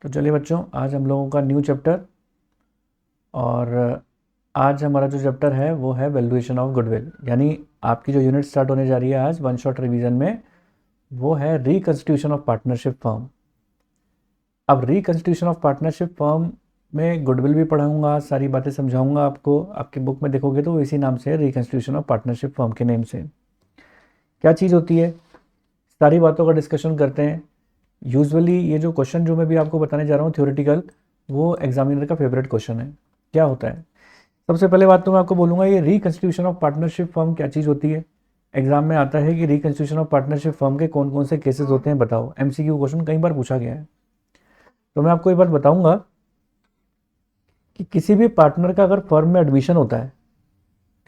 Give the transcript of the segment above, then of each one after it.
तो चलिए बच्चों, आज हम लोगों का न्यू चैप्टर और आज हमारा जो चैप्टर है वो है वैल्यूएशन ऑफ गुडविल। यानी आपकी जो यूनिट स्टार्ट होने जा रही है आज वन शॉट रिवीजन में, वो है रिकंस्टिट्यूशन ऑफ पार्टनरशिप फर्म। अब रिकंस्टिट्यूशन ऑफ पार्टनरशिप फर्म में गुडविल भी पढ़ाऊंगा, आज सारी बातें समझाऊंगा आपको। आपकी बुक में देखोगे तो इसी नाम से है, रिकंस्टिट्यूशन ऑफ पार्टनरशिप फर्म के नेम से। क्या चीज़ होती है, सारी बातों का डिस्कशन करते हैं। यूजुअली ये जो क्वेश्चन जो मैं भी आपको बताने जा रहा हूँ थ्योरेटिकल, वो एग्जामिनर का फेवरेट क्वेश्चन है। क्या होता है, सबसे पहले बात तो मैं आपको बोलूँगा ये रिकंस्टिट्यूशन ऑफ पार्टनरशिप फर्म क्या चीज़ होती है। एग्जाम में आता है कि रिकंस्टिट्यूशन ऑफ पार्टनरशिप फर्म के कौन कौन से केसेस होते हैं बताओ। एमसीक्यू क्वेश्चन कई बार पूछा गया है। तो मैं आपको एक बात बताऊंगा कि किसी भी पार्टनर का अगर फर्म में एडमिशन होता है,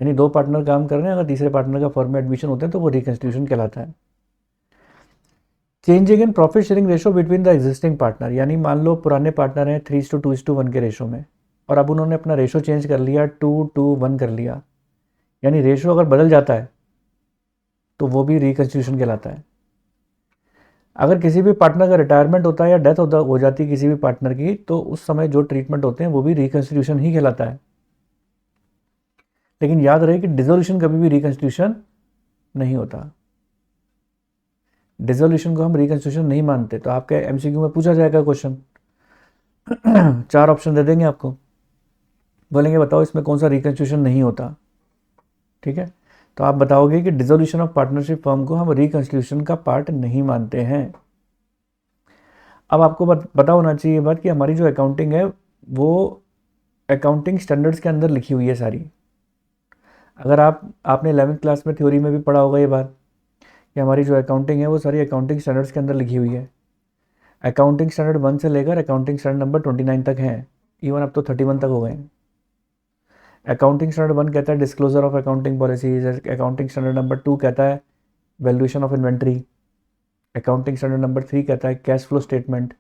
यानी दो पार्टनर काम कर रहे हैं, अगर तीसरे पार्टनर का फर्म में एडमिशन होता है तो वो रिकंस्टिट्यूशन कहलाता है। Changing in profit sharing ratio between the existing partner, यानी मान लो पुराने पार्टनर हैं 3:2:1 के रेशो में, और अब उन्होंने अपना रेशो चेंज कर लिया 2:1 कर लिया, यानी रेशो अगर बदल जाता है तो वो भी रिकंस्टिट्यूशन कहलाता है। अगर किसी भी पार्टनर का रिटायरमेंट होता है या डेथ हो जाती है किसी भी पार्टनर की, तो उस समय जो ट्रीटमेंट होते हैं वो भी रिकंस्टिट्यूशन ही कहलाता है। लेकिन याद रहे कि डिसोल्यूशन कभी भी रिकंस्टिट्यूशन नहीं होता। डिसोल्यूशन को हम रिकंस्टिट्यूशन नहीं मानते। तो आपके एमसीक्यू में पूछा जाएगा क्वेश्चन, 4 ऑप्शन दे देंगे आपको, बोलेंगे बताओ इसमें कौन सा रिकंस्टिट्यूशन नहीं होता। ठीक है, तो आप बताओगे कि डिसोल्यूशन ऑफ पार्टनरशिप फर्म को हम रिकंस्टिट्यूशन का पार्ट नहीं मानते हैं। अब आपको पता होना चाहिए बात कि हमारी जो अकाउंटिंग है वो अकाउंटिंग स्टैंडर्ड्स के अंदर लिखी हुई है सारी। अगर आपने 11th क्लास में थ्योरी में भी पढ़ा होगा ये बात कि हमारी जो अकाउंटिंग है वो सारी अकाउंटिंग स्टैंडर्ड्स के अंदर लिखी हुई है। अकाउंटिंग स्टैंडर्ड 1 से लेकर अकाउंटिंग स्टैंडर्ड नंबर 29 तक है, इवन अब तो 31 तक हो गए हैं। अकाउंटिंग स्टैंडर्ड 1 कहता है disclosure of accounting policies. Accounting standard number 2 कहता है valuation of inventory. Accounting standard number 3 कहता है कैश फ्लो स्टेटमेंट।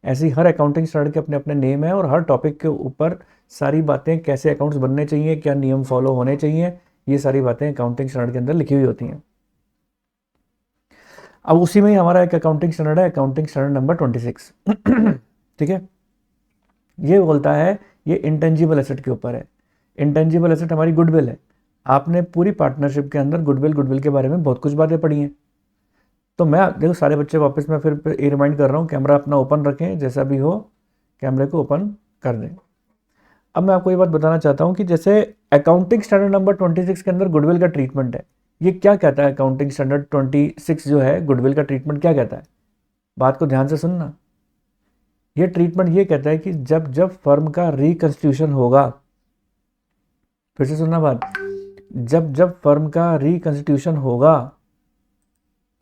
ऐसी हर अकाउंटिंग स्टैंडर्ड के अपने अपने नेम है, और हर टॉपिक के ऊपर सारी बातें, कैसे अकाउंट्स बनने चाहिए, क्या नियम फॉलो होने चाहिए, ये सारी बातें अकाउंटिंग स्टैंडर्ड के अंदर लिखी हुई होती हैं। अब उसी में ही हमारा एक अकाउंटिंग स्टैंडर्ड है, अकाउंटिंग स्टैंडर्ड नंबर 26। ठीक है, ये बोलता है, ये इंटेंजिबल एसेट के ऊपर है। इंटेंजिबल एसेट हमारी गुडविल है। आपने पूरी पार्टनरशिप के अंदर गुडविल के बारे में बहुत कुछ बातें पढ़ी हैं। तो मैं देखो सारे बच्चे वापस मैं फिर ये रिमाइंड कर रहा हूँ, कैमरा अपना ओपन रखें, जैसा भी हो कैमरे को ओपन कर दें। अब मैं आपको ये बात बताना चाहता हूँ कि जैसे अकाउंटिंग स्टैंडर्ड नंबर 26 के अंदर गुडविल का ट्रीटमेंट है, ये क्या कहता है। अकाउंटिंग स्टैंडर्ड 26 जो है गुडविल का ट्रीटमेंट क्या कहता है, बात को ध्यान से सुनना। ये ट्रीटमेंट ये कहता है कि जब जब फर्म का रिकंस्टिट्यूशन होगा, फिर से सुनना बात, जब जब फर्म का रिकंस्टिट्यूशन होगा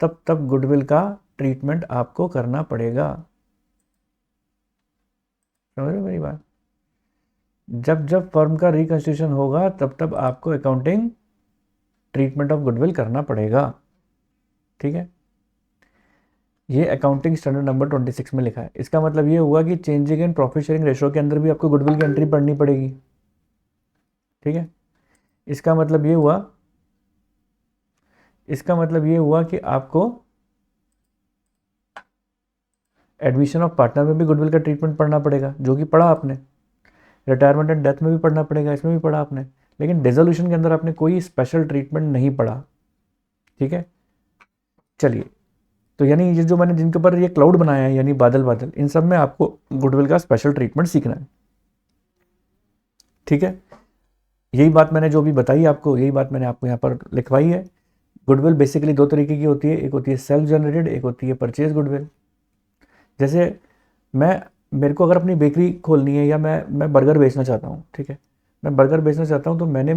तब तब गुडविल का ट्रीटमेंट आपको करना पड़ेगा। समझ रहे हो मेरी बात, जब जब फर्म का रिकंस्टिट्यूशन होगा तब तब आपको अकाउंटिंग ट्रीटमेंट ऑफ गुडविल करना पड़ेगा। ठीक है, ये अकाउंटिंग स्टैंडर्ड नंबर 26 में लिखा है। इसका मतलब ये हुआ कि changing in profit sharing ratio के अंदर भी आपको गुडविल की एंट्री पढ़नी पड़ेगी। ठीक है, इसका मतलब ये हुआ कि आपको एडमिशन ऑफ पार्टनर में भी गुडविल का ट्रीटमेंट पढ़ना पड़ेगा, जो कि पढ़ा आपने। रिटायरमेंट एंड डेथ में भी पढ़ना पड़ेगा, इसमें भी पढ़ा आपने। लेकिन डिसोल्यूशन के अंदर आपने कोई स्पेशल ट्रीटमेंट नहीं पढ़ा। ठीक है, चलिए, तो यानी ये जो मैंने जिनके ऊपर ये क्लाउड बनाया है, यानी बादल बादल, इन सब में आपको गुडविल का स्पेशल ट्रीटमेंट सीखना है। ठीक है, यही बात मैंने जो भी बताई आपको, यही बात मैंने आपको यहाँ पर लिखवाई है। गुडविल बेसिकली 2 तरीके की होती है, एक होती है सेल्फ जनरेटेड, एक होती है परचेज गुडविल। जैसे मेरे को अगर अपनी बेकरी खोलनी है या मैं बर्गर बेचना चाहता हूँ, ठीक है, मैं बर्गर बेचना चाहता हूँ, तो मैंने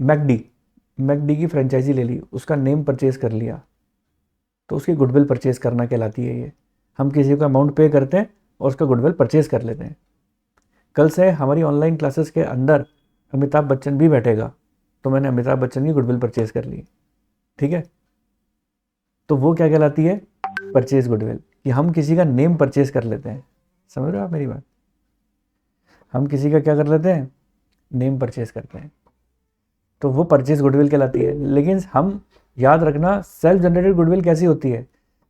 मैकडी की फ्रेंचाइजी ले ली, उसका नेम परचेज कर लिया, तो उसकी गुडविल परचेज करना कहलाती है। ये हम किसी को अमाउंट पे करते हैं और उसका गुडविल परचेज कर लेते हैं। कल से हमारी ऑनलाइन क्लासेस के अंदर अमिताभ बच्चन भी बैठेगा, तो मैंने अमिताभ बच्चन की गुडविल परचेज कर ली। ठीक है, तो वो क्या कहलाती है, परचेज गुडविल, कि हम किसी का नेम परचेज कर लेते हैं। समझ रहे हो आप मेरी बात, हम किसी का क्या कर लेते हैं, नेम परचेज करते हैं, तो वो परचेज गुडविल कहलाती है। लेकिन हम याद रखना, सेल्फ जनरेटेड गुडविल कैसी होती है,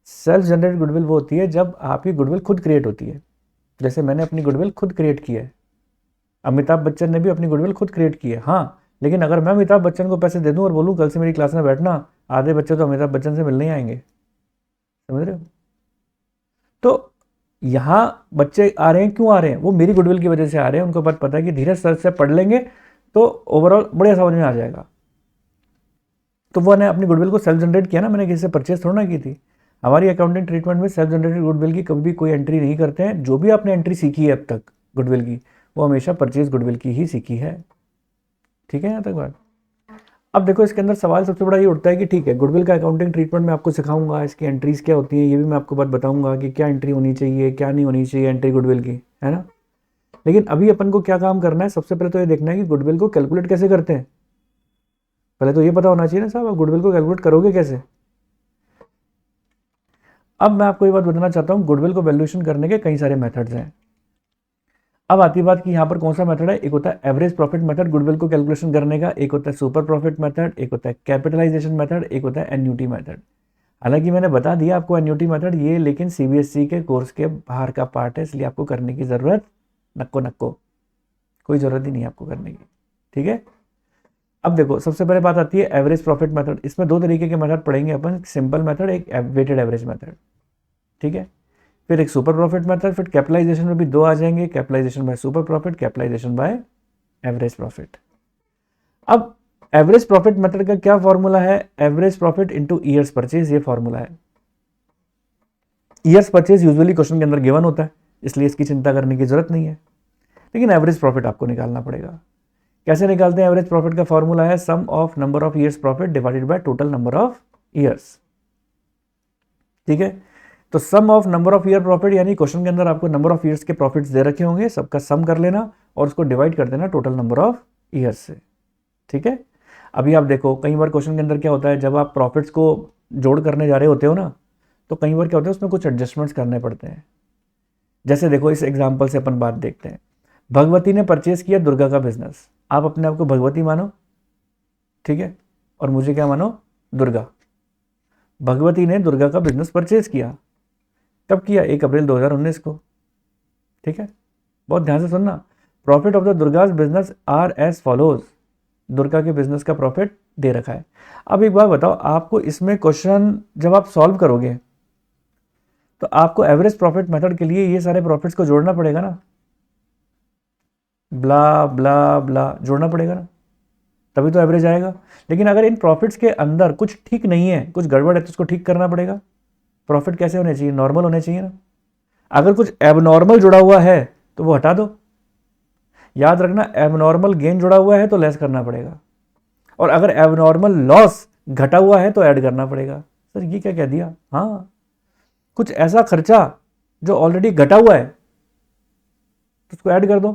सेल्फ जनरेटेड गुडविल वो होती है जब आपकी गुडविल खुद क्रिएट होती है। जैसे मैंने अपनी गुडविल खुद क्रिएट की है, अमिताभ बच्चन ने भी अपनी गुडविल खुद क्रिएट की है। हाँ, लेकिन अगर मैं अमिताभ बच्चन को पैसे दे दूं और बोलूं कल से मेरी क्लास में बैठना, आधे बच्चे तो अमिताभ बच्चन से मिलने ही आएंगे, समझ रहे हो? तो यहाँ बच्चे आ रहे हैं, क्यों आ रहे हैं? वो मेरी गुडविल की वजह से आ रहे हैं। उनको बात पता है कि धीरे सर से पढ़ लेंगे तो ओवरऑल बढ़िया समझ में आ जाएगा। तो वो ने अपनी गुडविल को सेल्फ जनरेट किया ना, मैंने किसी से परचेज थोड़ा ना की थी। हमारी अकाउंटिंग ट्रीटमेंट में सेल्फ जनरेटेड गुडविल की कभी भी कोई एंट्री नहीं करते हैं। जो भी आपने एंट्री सीखी है अब तक गुडविल की, वो हमेशा परचेज गुडविल की ही सीखी है। ठीक है यहाँ तक बात? अब देखो इसके अंदर सवाल सबसे बड़ा ये उठता है कि ठीक है, गुडविल का अकाउंटिंग ट्रीटमेंट में आपको सिखाऊंगा, इसकी एंट्रीज क्या होती हैं, ये भी मैं आपको बात बताऊंगा कि क्या एंट्री होनी चाहिए, क्या नहीं होनी चाहिए एंट्री गुडविल की, है ना। लेकिन अभी अपन को क्या काम करना है, सबसे पहले तो ये देखना है कि गुडविल को कैलकुलेट कैसे करते हैं। पहले तो ये पता होना चाहिए ना साहब, आप गुडविल को कैलकुलेट करोगे कैसे। अब मैं आपको ये बात बताना चाहता हूँ, गुडविल को वैल्यूएशन करने के कई सारे मेथड्स हैं। अब आती बात कि यहाँ पर कौन सा मेथड है। एक होता है एवरेज प्रॉफिट मेथड गुडविल को कैलकुलेशन करने का, एक होता है सुपर प्रॉफिट मेथड, एक होता है कैपिटलाइजेशन मेथड, एक होता है एन्यूटी मेथड। हालांकि मैंने बता दिया आपको एन्यूटी मेथड ये, लेकिन सीबीएसई के कोर्स के बाहर का पार्ट है, इसलिए आपको करने की ज़रूरत नक्को कोई ज़रूरत ही नहीं है आपको करने की। ठीक है, अब देखो सबसे पहले बात आती है एवरेज प्रॉफिट मेथड। इसमें दो तरीके के मेथड पढ़ेंगे अपन, सिंपल मेथड, एक वेटेड एवरेज मेथड। ठीक है, फिर एक सुपर प्रॉफिट मेथड, फिर कैपिटलाइजेशन में भी दो आ जाएंगे, capitalisation by super profit, capitalisation by average profit. अब एवरेज प्रॉफिट मेथड का क्या फॉर्मूला है, average profit into years purchase, ये फॉर्मूला है। ईयर्स परचेज यूजुअली क्वेश्चन के अंदर गिवन होता है, इसलिए इसकी चिंता करने की जरूरत नहीं है, लेकिन एवरेज प्रॉफिट आपको निकालना पड़ेगा। कैसे निकालते हैं एवरेज प्रॉफिट का फॉर्मूला है sum of number of years profit divided by total number of years. ठीक है, तो sum of number of year profit, यानी क्वेश्चन के अंदर आपको नंबर ऑफ ईयर्स के प्रॉफिट्स दे रखे होंगे, सबका सम कर लेना और उसको डिवाइड कर देना टोटल नंबर ऑफ ईयर्स से। ठीक है, अभी आप देखो कई बार क्वेश्चन के अंदर क्या होता है, जब आप प्रॉफिट्स को जोड़ करने जा रहे होते हो ना, तो कई बार क्या होता है उसमें कुछ एडजस्टमेंट्स करने पड़ते हैं। जैसे देखो इस एग्जाम्पल से अपन बात देखते हैं, भगवती ने परचेज किया दुर्गा का बिजनेस। आप अपने आप को भगवती मानो, ठीक है, और मुझे क्या मानो, दुर्गा। भगवती ने दुर्गा का बिजनेस परचेज किया, कब किया, 1 अप्रैल 2019 को। ठीक है, बहुत ध्यान से सुनना, profit of the Durga's business are as follows, Durga के बिजनेस का प्रॉफिट दे रखा है। अब एक बात बताओ, आपको इसमें क्वेश्चन जब आप सॉल्व करोगे तो आपको एवरेज प्रॉफिट मेथड के लिए ये सारे प्रॉफिट्स को जोड़ना पड़ेगा ना, ब्ला ब्ला ब्ला जोड़ना पड़ेगा ना, तभी तो एवरेज आएगा। लेकिन अगर इन प्रॉफिट्स के अंदर कुछ ठीक नहीं है, कुछ गड़बड़ है, तो उसको ठीक करना पड़ेगा। प्रॉफिट कैसे होने चाहिए, नॉर्मल होने चाहिए ना। अगर कुछ एबनॉर्मल जुड़ा हुआ है तो वो हटा दो। याद रखना, एबनॉर्मल गेन जुड़ा हुआ है तो लेस करना पड़ेगा, और अगर एबनॉर्मल लॉस घटा हुआ है तो ऐड करना पड़ेगा। सर ये क्या कह दिया, हाँ, कुछ ऐसा खर्चा जो ऑलरेडी घटा हुआ है तो उसको ऐड कर दो,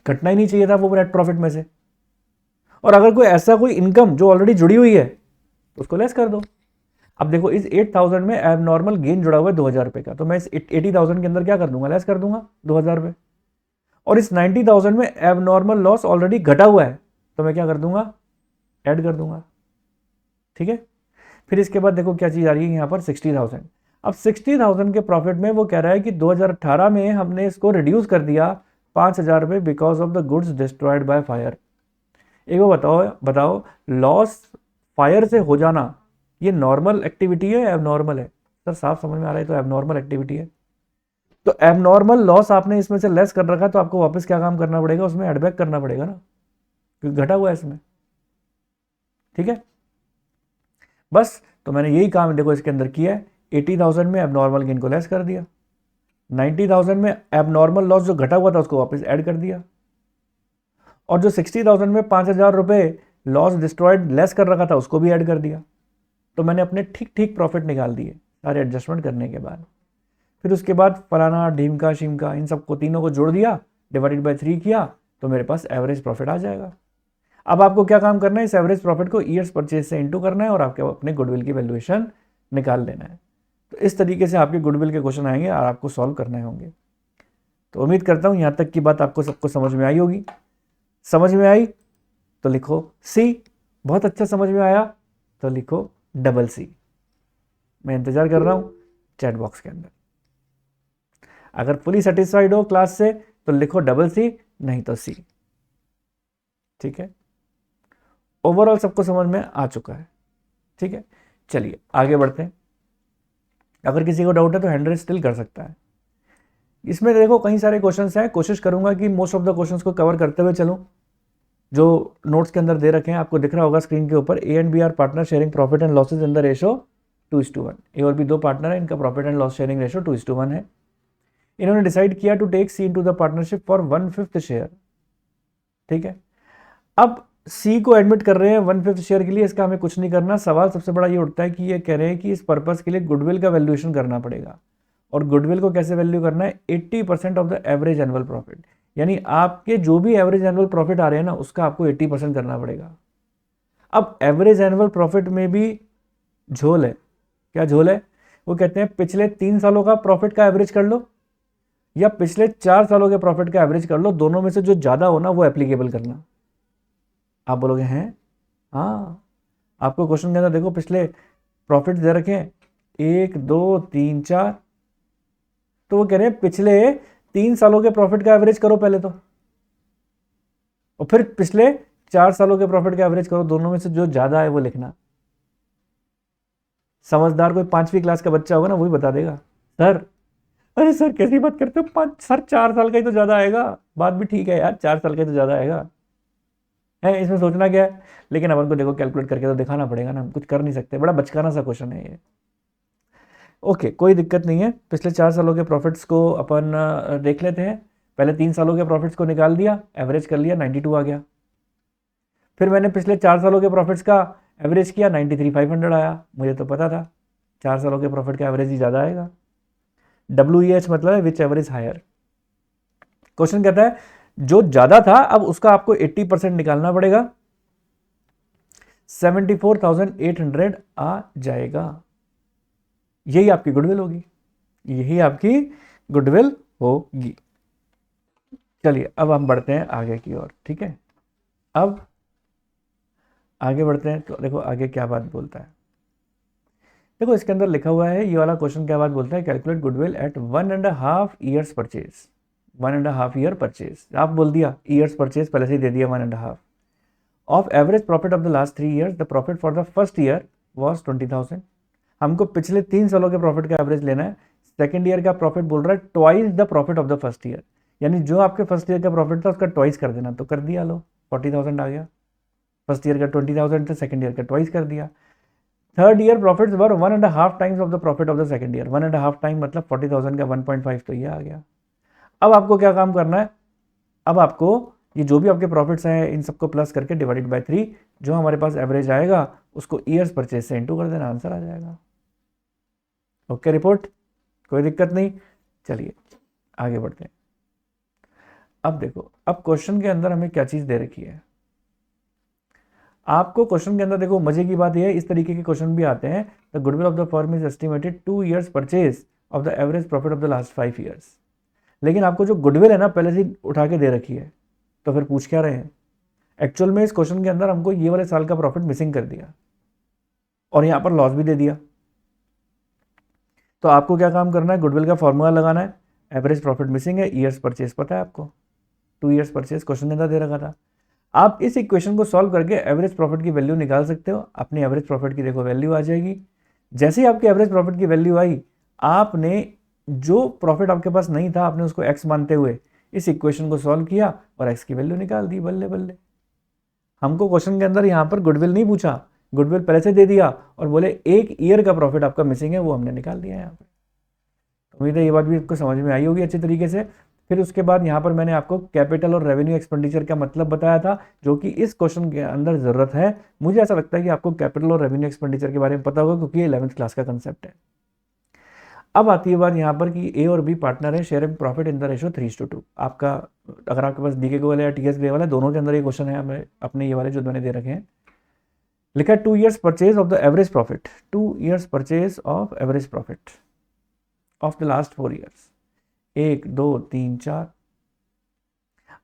घटना ही नहीं चाहिए था वो नेट प्रॉफिट में से। और अगर कोई ऐसा कोई इनकम जो ऑलरेडी जुड़ी हुई है तो उसको लेस कर दो। अब देखो इस 8000 में एबनॉर्मल गेन जुड़ा हुआ है 2000 रुपए का, तो मैं इस 80,000 के अंदर क्या कर दूंगा, लेस कर दूंगा 2000 रुपए। और इस 90,000 में एबनॉर्मल लॉस ऑलरेडी घटा हुआ है, तो मैं क्या कर दूंगा, ऐड कर दूंगा। ठीक है, फिर इसके बाद देखो क्या चीज आ रही है यहाँ पर, 60,000। अब 60,000 के प्रॉफिट में वो कह रहा है कि 2018 में हमने इसको रिड्यूस कर दिया 5,000 रुपये because of the goods destroyed by fire. एक बताओ लॉस फायर से हो जाना ये नॉर्मल एक्टिविटी है, एबनॉर्मल है? सर साफ समझ में आ रहा है, तो एबनॉर्मल एक्टिविटी है। तो एबनॉर्मल लॉस आपने इसमें से लेस कर रखा है, तो आपको वापस क्या काम करना पड़ेगा, उसमें एडबैक करना पड़ेगा ना, क्योंकि घटा हुआ है इसमें। ठीक है, बस तो मैंने यही काम देखो इसके अंदर किया है। 80,000 में एबनॉर्मल गेन को लेस कर दिया, 90,000 में एबनॉर्मल लॉस जो घटा हुआ था उसको वापस ऐड कर दिया, और जो 60,000 में 5,000 रुपये लॉस डिस्ट्रॉयड लेस कर रखा था उसको भी ऐड कर दिया। तो मैंने अपने ठीक ठीक प्रॉफिट निकाल दिए सारे एडजस्टमेंट करने के बाद। फिर उसके बाद फलाना ढीमका शीमका इन सबको तीनों को जोड़ दिया, डिवाइडेड बाय 3 किया, तो मेरे पास एवरेज प्रॉफिट आ जाएगा। अब आपको क्या काम करना है, इस एवरेज प्रॉफिट को ईयर्स परचेज से इनटू करना है और आपके अपने गुडविल की वैल्यूएशन निकाल लेना है। तो इस तरीके से आपके गुडविल के क्वेश्चन आएंगे और आपको सॉल्व करने होंगे। तो उम्मीद करता हूँ यहाँ तक की बात आपको सबको समझ में आई होगी। समझ में आई तो लिखो C, बहुत अच्छा समझ में आया तो लिखो CC। मैं इंतजार कर रहा हूँ चैट बॉक्स के अंदर। अगर फुली सेटिस्फाइड हो क्लास से तो लिखो CC, नहीं तो C। ठीक है, ओवरऑल सबको समझ में आ चुका है। ठीक है, चलिए आगे बढ़ते हैं। अगर किसी को डाउट है तो हैंड रेज स्टिल कर सकता है। इसमें देखो कई सारे क्वेश्चंस हैं, कोशिश करूंगा कि मोस्ट ऑफ द क्वेश्चंस को कवर करते हुए चलूं। जो नोट्स के अंदर दे रखे हैं आपको दिख रहा होगा स्क्रीन के ऊपर, A and B are partner sharing profit and losses in the ratio 2:1। A और बी दो पार्टनर है, इनका profit and loss sharing ratio 2:1 है। इन्होंने डिसाइड किया to take C into the partnership for 1/5 share. ठीक है, अब सी को एडमिट कर रहे हैं 1/5 शेयर के लिए, इसका हमें कुछ नहीं करना। सवाल सबसे बड़ा ये उठता है कि ये कह रहे हैं कि इस पर्पस के लिए गुडविल का वैल्यूएशन करना पड़ेगा, और गुडविल को कैसे वैल्यू करना है, 80% of the average annual profit. यानी आपके जो भी एवरेज एनुअल प्रॉफिट आ रहे हैं ना, उसका आपको 80% करना पड़ेगा। अब एवरेज एनुअल प्रॉफिट में भी झोल है। क्या झोल है? वो कहते हैं पिछले 3 सालों का प्रॉफिट का एवरेज कर लो या पिछले 4 सालों के प्रॉफिट का एवरेज कर लो, दोनों में से जो ज्यादा होना वो एप्लीकेबल करना। आप बोलोगे हैं हाँ, आपको क्वेश्चन के अंदर देखो पिछले प्रॉफिट दे रखे हैं 1 2 3 4, तो वो कह रहे हैं पिछले 3 सालों के प्रॉफिट का एवरेज करो पहले तो, और फिर पिछले 4 सालों के प्रॉफिट का एवरेज करो, दोनों में से जो ज्यादा है वो लिखना। समझदार कोई 5वीं क्लास का बच्चा होगा ना, वही बता देगा सर, अरे सर कैसी बात करते हो, सर 4 साल का ही तो ज्यादा आएगा। बात भी ठीक है यार, 4 साल का ही तो ज्यादा आएगा है, इसमें सोचना क्या है। लेकिन अपन को देखो कैलकुलेट करके तो दिखाना पड़ेगा ना, हम कुछ कर नहीं सकते, बड़ा बचकाना सा क्वेश्चन है ये। ओके, कोई दिक्कत नहीं है। पिछले 4 सालों के प्रॉफिट्स को अपन देख लेते हैं। पहले 3 सालों के प्रॉफिट्स को निकाल दिया, एवरेज कर लिया, 92 आ गया। फिर मैंने पिछले 4 सालों के प्रॉफिट्स का एवरेज किया, 93,500 आया। मुझे तो पता था 4 सालों के प्रॉफिट का एवरेज ही ज़्यादा आएगा। WEH मतलब है विच एवरेज हायर। क्वेश्चन कहता है जो ज़्यादा था अब उसका आपको 80% निकालना पड़ेगा, 74,800 आ जाएगा। यही आपकी गुडविल होगी, यही आपकी गुडविल होगी। चलिए अब हम बढ़ते हैं आगे की ओर। ठीक है, अब आगे बढ़ते हैं तो देखो आगे क्या बात बोलता है। देखो इसके अंदर लिखा हुआ है, ये वाला क्वेश्चन क्या बात बोलता है, calculate goodwill at 1.5 years purchase. 1.5 year purchase, आप बोल दिया ईयर्स परचेज पहले से ही दे दिया 1.5 of average profit of the last 3 years. The profit for the first year was 20,000। हमको पिछले 3 सालों के प्रॉफिट का एवरेज लेना है। सेकंड ईयर का प्रॉफिट बोल रहा है twice the profit of the first year, यानी जो आपके फर्स्ट ईयर का प्रॉफिट था उसका ट्वाइस कर देना। तो कर दिया, लो 40,000 आ गया। फर्स्ट ईयर का 20,000 था, सेकंड ईयर का ट्वाइस कर दिया। Third year profits were 1.5 times of the profit of the second year. 1.5 time मतलब 40,000 का 1.5, तो ये आ गया। अब आपको क्या काम करना है, अब आपको ये जो भी आपके प्रॉफिट्स हैं इन सबको प्लस करके डिवाइडेड बाय 3, जो हमारे पास एवरेज आएगा उसको ईयर्स परचेज से इंटू कर देना, आंसर आ जाएगा। ओके रिपोर्ट, कोई दिक्कत नहीं। चलिए आगे बढ़ते हैं। अब देखो, अब क्वेश्चन के अंदर हमें क्या चीज दे रखी है। आपको क्वेश्चन के अंदर देखो मजे की बात यह है, इस तरीके के क्वेश्चन भी आते हैं। The goodwill of the firm is estimated 2 years purchase of the average profit of the last 5 years. लेकिन आपको जो गुडविल है ना पहले से उठा के दे रखी है, तो फिर पूछ क्या रहे हैं। एक्चुअल में इस क्वेश्चन के अंदर हमको ये वाले साल का प्रॉफिट मिसिंग कर दिया और यहां पर लॉस भी दे दिया। तो आपको क्या काम करना है, गुडविल का फॉर्मूला लगाना है। एवरेज प्रॉफिट मिसिंग है, ईयर्स परचेज पता है आपको, 2 ईयर्स परचेज क्वेश्चन के अंदर दे रखा था। आप इस इक्वेशन को सॉल्व करके एवरेज प्रॉफिट की वैल्यू निकाल सकते हो। अपनी एवरेज प्रॉफिट की देखो वैल्यू आ जाएगी। जैसे ही आपकी एवरेज प्रॉफिट की वैल्यू आई, आपने जो प्रॉफिट आपके पास नहीं था आपने उसको एक्स मानते हुए इस इक्वेशन को सॉल्व किया और एक्स की वैल्यू निकाल दी। बल्ले बल्ले, हमको क्वेश्चन के अंदर यहाँ पर गुडविल नहीं पूछा, गुडविल पहले से दे दिया और बोले 1 ईयर का प्रॉफिट आपका मिसिंग है, वो हमने निकाल दिया यहाँ पे। उम्मीद है ये बात भी आपको समझ में आई होगी अच्छे तरीके से। फिर उसके बाद यहाँ पर मैंने आपको कैपिटल और रेवेन्यू एक्सपेंडिचर का मतलब बताया था, जो कि इस क्वेश्चन के अंदर जरूरत है। मुझे ऐसा लगता है कि आपको कैपिटल और रेवेन्यू एक्सपेंडिचर के बारे में पता होगा, क्योंकि ये 11th क्लास का कंसेप्ट है। अब आती है बात यहाँ पर कि ए और बी पार्टनर है, sharing profit in the ratio 3:2। आपका अगर आपके पास डीके वाला या टीएस वाला है, दोनों के अंदर ये क्वेश्चन है, हमें अपने ये वाले जो मैंने दे रखे हैं। लिखा है 2 years purchase of the average profit, 2 years purchase of average profit of the last 4 years, 1 2 3 4।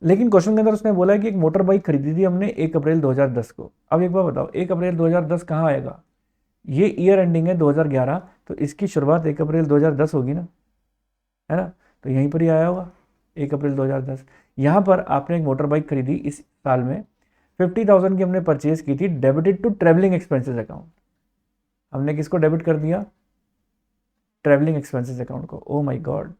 लेकिन क्वेश्चन के अंदर उसने बोला है कि एक मोटर बाइक खरीदी थी हमने 1 अप्रैल 2010 को। अब एक बार बताओ 1 अप्रैल 2010 कहाँ आएगा, ये ईयर एंडिंग है 2011, तो इसकी शुरुआत 1 अप्रैल 2010 होगी ना, है ना, तो यहीं पर ही आया होगा 1 अप्रैल 2010। यहाँ पर आपने एक मोटर बाइक खरीदी इस साल में, 50,000 की हमने परचेज की थी, debited to travelling expenses account. हमने किसको डेबिट कर दिया? ट्रेवलिंग एक्सपेंसेस अकाउंट को। Oh my god,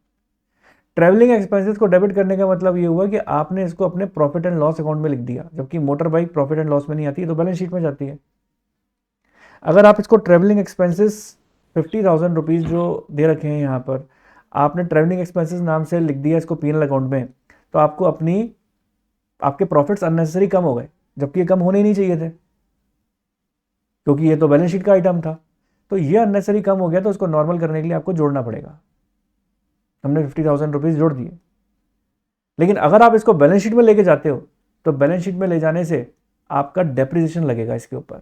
travelling expenses को डेबिट करने का मतलब ये हुआ कि आपने इसको अपने प्रॉफिट एंड लॉस अकाउंट में लिख दिया, जबकि motor bike profit and loss में नहीं आती है, तो बैलेंस शीट में जाती है। अगर आप इसको ट्रेवलिंग एक्सपेंसेस 50,000 रुपीज़ जो दे रखे हैं यहाँ पर, आपने ट्रेवलिंग एक्सपेंसेस नाम से लिख दिया इसको पीएनएल अकाउंट में, तो आपको आपके प्रॉफिट्स अननेसेसरी कम हो गए, जबकि ये कम होने ही नहीं चाहिए थे, क्योंकि ये तो बैलेंस शीट का आइटम था। तो ये अननेसेसरी कम हो गया, तो उसको नॉर्मल करने के लिए आपको जोड़ना पड़ेगा। हमने 50,000 रुपीज़ जोड़ दिए। लेकिन अगर आप इसको बैलेंस शीट में लेके जाते हो, तो बैलेंस शीट में ले जाने से आपका डेप्रिसिएशन लगेगा इसके ऊपर।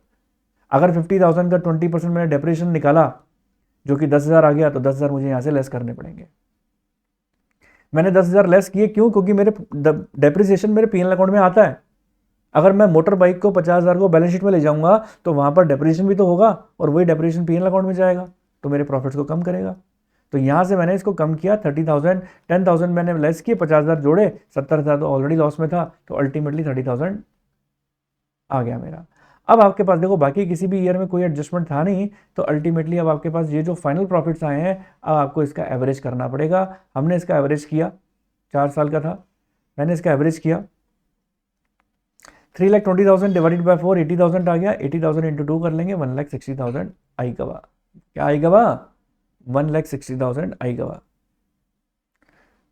अगर 50,000 का 20% मैंने डेप्रिसिएशन निकाला, जो कि 10,000 आ गया, तो 10,000 मुझे यहाँ से लेस करने पड़ेंगे। मैंने 10,000 लेस किए, क्यों? क्योंकि मेरे डेप्रिसिएशन मेरे पीएनएल अकाउंट में आता है। अगर मैं मोटर बाइक को 50,000 को बैलेंस शीट में ले जाऊंगा, तो वहाँ पर डेप्रिसिएशन भी तो होगा, और वही डेप्रिसिएशन पीएनएल अकाउंट में जाएगा, तो मेरे प्रॉफिट्स को कम करेगा। तो यहाँ से मैंने इसको कम किया, 30,000, 10,000 मैंने लेस किए, 50,000 जोड़े, 70,000 तो ऑलरेडी लॉस में था, तो अल्टीमेटली 30,000 आ गया मेरा। अब आपके पास देखो, बाकी किसी भी ईयर में कोई एडजस्टमेंट था नहीं, तो अल्टीमेटली अब आपके पास ये जो फाइनल प्रॉफिट्स आए हैं, अब आपको इसका एवरेज करना पड़ेगा। हमने इसका एवरेज किया, 4 साल का था, मैंने इसका एवरेज किया, 3,20,000 डिवाइडेड बाय 4, 80,000 आ गया। 80,000 इंटू 2 कर लेंगे, 1,60,000 आई गवा। क्या आई गवा? 1,60,000 आई गवा।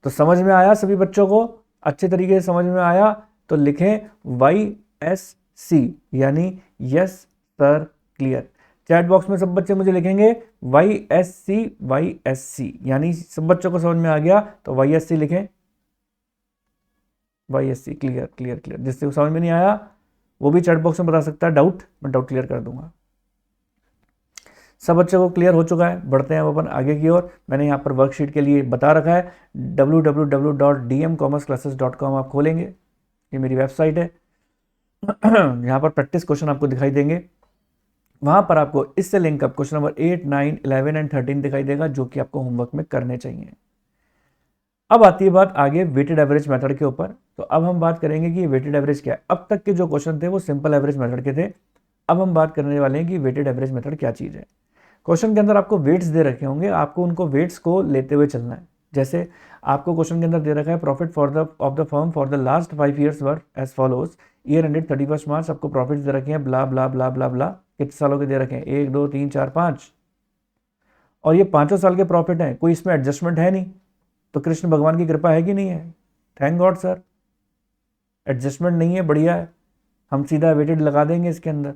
तो समझ में आया सभी बच्चों को? अच्छे तरीके से समझ में आया तो लिखें YSC, यानी yes sir clear. Chat box में सब बच्चे मुझे लिखेंगे YSC, यानी सब बच्चों को समझ में आ गया तो YSC लिखें, YSC क्लियर क्लियर क्लियर। जिससे समझ में नहीं आया वो भी चैट बॉक्स में बता सकता है डाउट, मैं डाउट क्लियर कर दूंगा। सब बच्चों को क्लियर हो चुका है। बढ़ते हैं अब अपन आगे की ओर। मैंने यहाँ पर वर्कशीट के लिए बता रखा है, www.dmcommerceclasses.com आप खोलेंगे, ये मेरी वेबसाइट है। यहाँ पर प्रैक्टिस क्वेश्चन आपको दिखाई देंगे, वहाँ पर आपको इससे link up question number 8, 9, 11 and 13 दिखाई देगा, जो कि आपको होमवर्क में करने चाहिए। अब आती है बात आगे वेटेड एवरेज मेथड के ऊपर। तो अब हम बात करेंगे कि वेटेड एवरेज क्या है। अब तक के जो क्वेश्चन थे वो सिंपल एवरेज मेथड के थे, अब हम बात करने वाले हैं कि वेटेड एवरेज मेथड क्या चीज़ है। क्वेश्चन के अंदर आपको वेट्स दे रखे होंगे, आपको उनको वेट्स को लेते हुए चलना है। जैसे आपको क्वेश्चन के अंदर दे रखा है profit of the firm for the last 5 years were as follows, year ended 31 March, आपको प्रॉफिट्स दे रखे हैं ब्ला ब्ला ब्ला ब्ला ब्ला। कितने सालों के दे रखे हैं? 1, 2, 3, 4, 5, और ये 5 साल के प्रॉफिट हैं, कोई इसमें एडजस्टमेंट है नहीं। तो कृष्ण भगवान की कृपा है कि नहीं है? थैंक गॉड सर, एडजस्टमेंट नहीं है, बढ़िया है, हम सीधा वेटेड लगा देंगे इसके अंदर।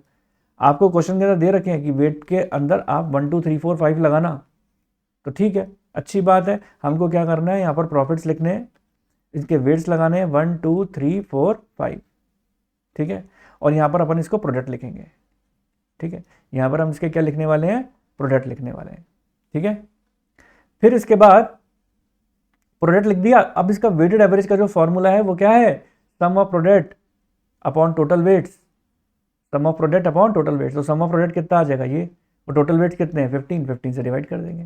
आपको क्वेश्चन के अंदर दे रखे हैं कि वेट के अंदर आप 1, 2, 3, 4, 5 लगाना, तो ठीक है, अच्छी बात है। हमको क्या करना है, यहाँ पर प्रॉफिट्स लिखने हैं, इसके वेट्स लगाने हैं 1, 2, 3, 4, 5, ठीक है। और यहाँ पर अपन इसको प्रोडक्ट लिखेंगे, ठीक है। यहाँ पर हम इसके क्या लिखने वाले हैं? प्रोडक्ट लिखने वाले हैं, ठीक है। फिर इसके बाद प्रोडक्ट लिख दिया। अब इसका वेटेड एवरेज का जो फॉर्मूला है वो क्या है? Sum of product upon total weights, sum of product upon total weights. तो सम ऑफ प्रोडक्ट कितना आ जाएगा? ये, और टोटल वेट्स कितने हैं? 15 से डिवाइड कर देंगे,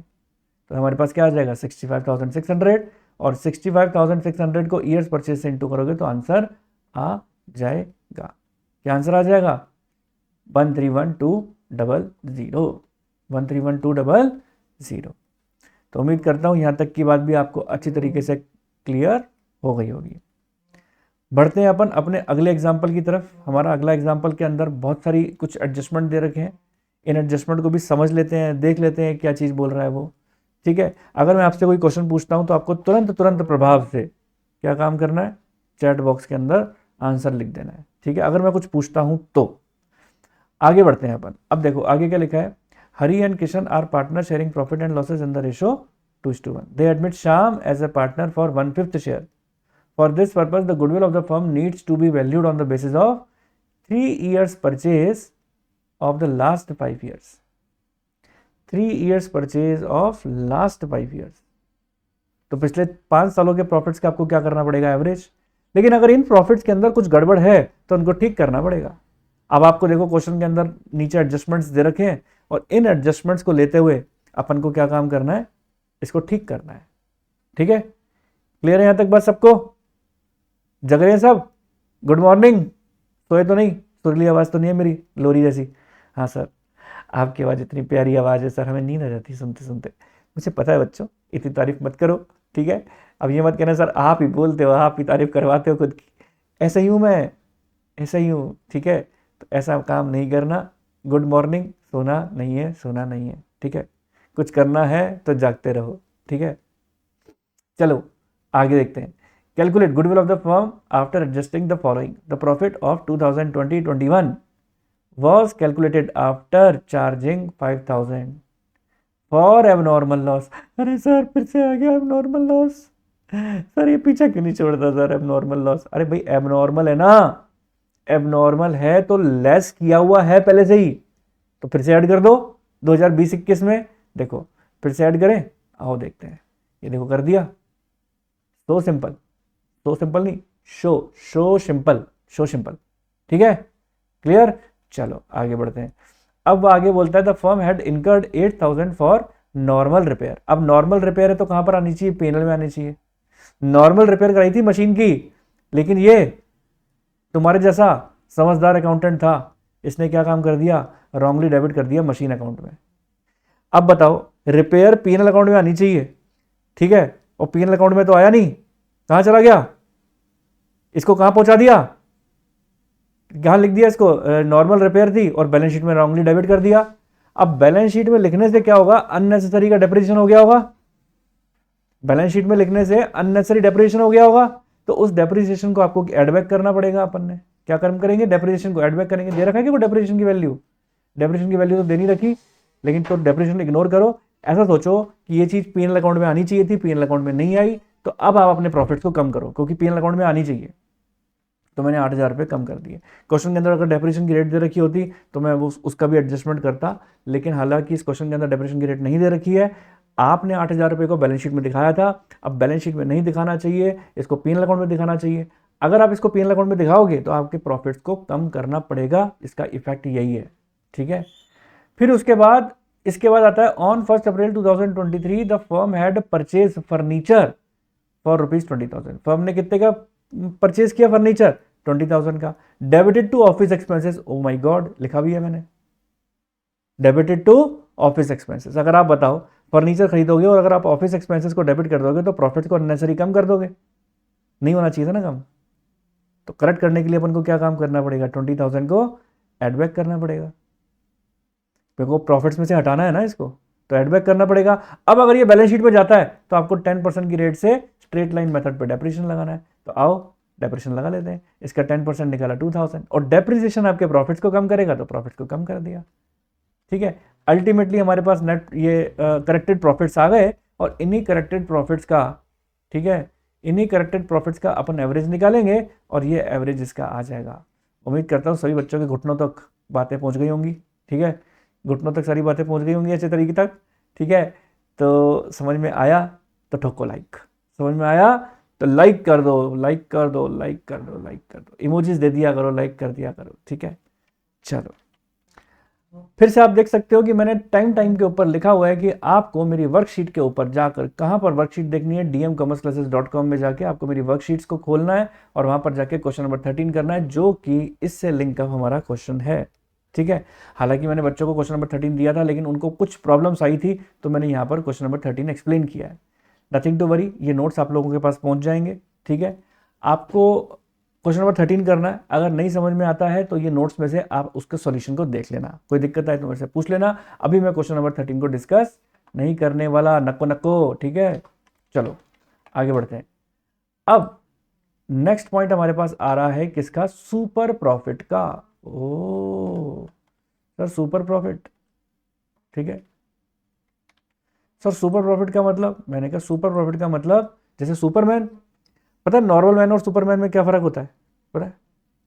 तो हमारे पास क्या आ जाएगा? 65,600, और 65,600 को ईयर्स परचेज से इंटू करोगे तो आंसर आ जाएगा। क्या आंसर आ जाएगा? 131,200, 131,200। तो उम्मीद करता हूँ यहाँ तक की बात भी आपको अच्छी तरीके से क्लियर हो गई होगी। बढ़ते हैं अपन अपने अगले एग्जाम्पल की तरफ। हमारा अगला एग्जाम्पल के अंदर बहुत सारी कुछ एडजस्टमेंट दे रखे हैं, इन एडजस्टमेंट को भी समझ लेते हैं, देख लेते हैं क्या चीज़ बोल रहा है वो, ठीक है। अगर मैं आपसे कोई क्वेश्चन पूछता हूँ तो आपको तुरंत प्रभाव से क्या काम करना है? चैट बॉक्स के अंदर आंसर लिख देना है, ठीक है। अगर मैं कुछ पूछता हूँ तो आगे बढ़ते हैं अपन। अब देखो आगे क्या लिखा है, Hari and Kishan are partner sharing profit and losses in the ratio 2:1। They admit Shyam as a partner for 1/5 share. For this purpose, the goodwill of the firm needs to be valued on the basis of 3 years purchase of the last 5 years. 3 years purchase of last 5 years. तो पिछले 5 सालों के profits का आपको क्या करना पड़ेगा? Average. लेकिन अगर इन प्रॉफिट्स के अंदर कुछ गड़बड़ है तो उनको ठीक करना पड़ेगा। अब आपको देखो क्वेश्चन के अंदर नीचे एडजस्टमेंट्स दे रखे हैं, और इन एडजस्टमेंट्स को लेते हुए अपन को क्या काम करना है, इसको ठीक करना है। ठीक है, क्लियर है यहाँ तक बात सबको? जग रहे हैं सब? Good morning. सोए तो नहीं? सुरीली आवाज़ तो नहीं है मेरी लोरी जैसी? हाँ सर, आपकी आवाज़ इतनी प्यारी आवाज़ है सर, हमें नींद आ जाती है सुनते सुनते। मुझे पता है बच्चों, इतनी तारीफ मत करो, ठीक है? अब ये मत कहना सर आप ही बोलते हो, आप ही तारीफ करवाते हो खुद की। ऐसा ही हूँ मैं, ऐसा ही हूँ, ठीक है? तो ऐसा काम नहीं करना। गुड मॉर्निंग, सोना नहीं है, सोना नहीं है, ठीक है? कुछ करना है तो जागते रहो, ठीक है? चलो आगे देखते हैं। Calculate goodwill of the firm after adjusting the following. The profit of 2020-21 was calculated after charging 5000 for abnormal loss। अरे सर फिर से आ गया abnormal loss। सर ये पीछा क्यों नहीं छोड़ता सर abnormal loss? अरे भाई abnormal है ना, abnormal है तो लेस किया हुआ है पहले से ही, तो फिर से ऐड कर दो 2020-21 में। देखो फिर से ऐड करें, आओ देखते हैं। ये देखो कर दिया। सो सिंपल, सो सिंपल नहीं, शो सिंपल, शो सिंपल, ठीक है? क्लियर? चलो आगे बढ़ते हैं। अब आगे बोलता है the firm had incurred 8000 for normal repair. अब नॉर्मल रिपेयर है तो कहां पर आनी चाहिए? पेनल में आनी चाहिए। नॉर्मल रिपेयर कराई थी मशीन की, लेकिन ये तुम्हारे जैसा समझदार अकाउंटेंट था, इसने क्या काम कर दिया? रॉन्गली डेबिट कर दिया मशीन अकाउंट में। अब बताओ, रिपेयर पीएनएल अकाउंट में आनी चाहिए, ठीक है? और पीएनएल अकाउंट में तो आया नहीं, कहां चला गया? इसको कहां पहुंचा दिया? कहां लिख दिया इसको? नॉर्मल रिपेयर थी और बैलेंस शीट में रॉन्गली डेबिट कर दिया। अब बैलेंस शीट में लिखने से क्या होगा? अननेसेसरी का डेप्रिसिएशन हो गया होगा। बैलेंस शीट में लिखने से अननेसेसरी डेप्रिसिएशन हो गया होगा, तो उस डेप्रिसिएशन को आपको एडबैक करना पड़ेगा। अपन ने क्या कर्म करेंगे? डेप्रिसिएशन को एडबैक करेंगे। दे रखा है कि वो डेप्रिसिएशन की वैल्यू, डेप्रिसिएशन की वैल्यू तो देनी रखी, लेकिन तो डेप्रिसिएशन इग्नोर करो। ऐसा सोचो कि ये चीज पीएनएल अकाउंट में आनी चाहिए थी, पीएनएल अकाउंट में नहीं आई, तो अब आप अपने प्रॉफिट्स को कम करो, क्योंकि पीएनएल अकाउंट में आनी चाहिए। तो मैंने 8000 रुपये कम कर दिए। क्वेश्चन के अंदर अगर डेप्रिसिएशन की रेट दे रखी होती तो मैं उसका भी एडजस्टमेंट करता, लेकिन हालांकि इस क्वेश्चन के अंदर डेप्रिसिएशन की रेट नहीं दे रखी है। आपने 8000 रुपये को बैलेंस शीट में दिखाया था, अब बैलेंस शीट में नहीं दिखाना चाहिए, इसको पीएनएल अकाउंट में दिखाना चाहिए। अगर आप इसको पीएनएल अकाउंट में दिखाओगे तो आपके प्रॉफिट्स को कम करना पड़ेगा, इसका इफेक्ट यही है, ठीक है? फिर उसके बाद इसके बाद आता है on 1 April 2023 the firm had purchase furniture for ₹20,000। Firm ने कितने का परचेज किया फर्नीचर? 20,000 का। Debited to office expenses, oh my god, लिखा भी है मैंने, डेबिटेड टू ऑफिस एक्सपेंसेस। अगर आप बताओ फर्नीचर खरीदोगे और अगर आप ऑफिस एक्सपेंसेस को डेबिट कर दोगे तो प्रॉफिट को अननेसेसरी कम कर दोगे, नहीं होना चाहिए था ना कम। तो करेक्ट करने के लिए अपन को क्या काम करना पड़ेगा? 20,000 को एडबैक करना पड़ेगा, क्योंकि प्रॉफिट्स में से हटाना है ना इसको, तो एडबैक करना पड़ेगा। अब अगर ये बैलेंस शीट पे जाता है तो आपको 10% की रेट से स्ट्रेट लाइन मेथड पे डेप्रिसिएशन लगाना है। तो आओ डेप्रिसिएशन लगा लेते हैं। इसका 10% निकाला 2000, और डेप्रिसिएशन आपके प्रॉफिट्स को कम करेगा, तो प्रॉफिट्स को कम कर दिया, ठीक है? अल्टीमेटली हमारे पास नेट ये करेक्टेड प्रॉफिट्स आ गए, और इन्हीं करेक्टेड प्रॉफिट्स का, ठीक है, इन्हीं करेक्टेड प्रॉफिट्स का अपन एवरेज निकालेंगे और ये एवरेज इसका आ जाएगा। उम्मीद करता हूँ सभी बच्चों के घुटनों तक बातें पहुँच गई होंगी, ठीक है? घुटनों तक सारी बातें पहुँच गई होंगी अच्छे तरीके तक, ठीक है? तो समझ में आया तो ठोको लाइक, समझ में आया तो लाइक कर दो, लाइक कर दो, लाइक कर दो, लाइक कर दो, इमोजीज दे दिया करो, लाइक कर दिया करो, ठीक है? चलो फिर से आप देख सकते हो कि मैंने टाइम के ऊपर लिखा हुआ है कि आपको मेरी वर्कशीट के ऊपर जाकर, कहां पर वर्कशीट देखनी है? dmcommerceclasses.com में जाके आपको मेरी वर्कशीट्स को खोलना है और वहां पर जाके क्वेश्चन नंबर 13 करना है, जो कि इससे लिंक अप हमारा क्वेश्चन है, ठीक है? हालांकि मैंने बच्चों को क्वेश्चन नंबर 13 दिया था, लेकिन उनको कुछ प्रॉब्लम्स आई थी, तो मैंने यहाँ पर क्वेश्चन नंबर 13 एक्सप्लेन किया है। नथिंग टू वरी, ये नोट्स आप लोगों के पास पहुंच जाएंगे, ठीक है? आपको क्वेश्चन नंबर 13 करना है। अगर नहीं समझ में आता है तो ये नोट्स में से आप उसके सॉल्यूशन को देख लेना, कोई दिक्कत आए तो मेरे से पूछ लेना। अभी मैं क्वेश्चन नंबर 13 को डिस्कस नहीं करने वाला, नको, ठीक है? चलो आगे बढ़ते हैं। अब नेक्स्ट पॉइंट हमारे पास आ रहा है किसका? सुपर प्रॉफिट का। ओ सर सुपर प्रॉफिट, ठीक है सर। सुपर प्रॉफिट का मतलब, मैंने कहा सुपर प्रॉफिट का मतलब जैसे सुपरमैन, पता है नॉर्मल मैन और सुपरमैन में क्या फर्क होता है? पता है?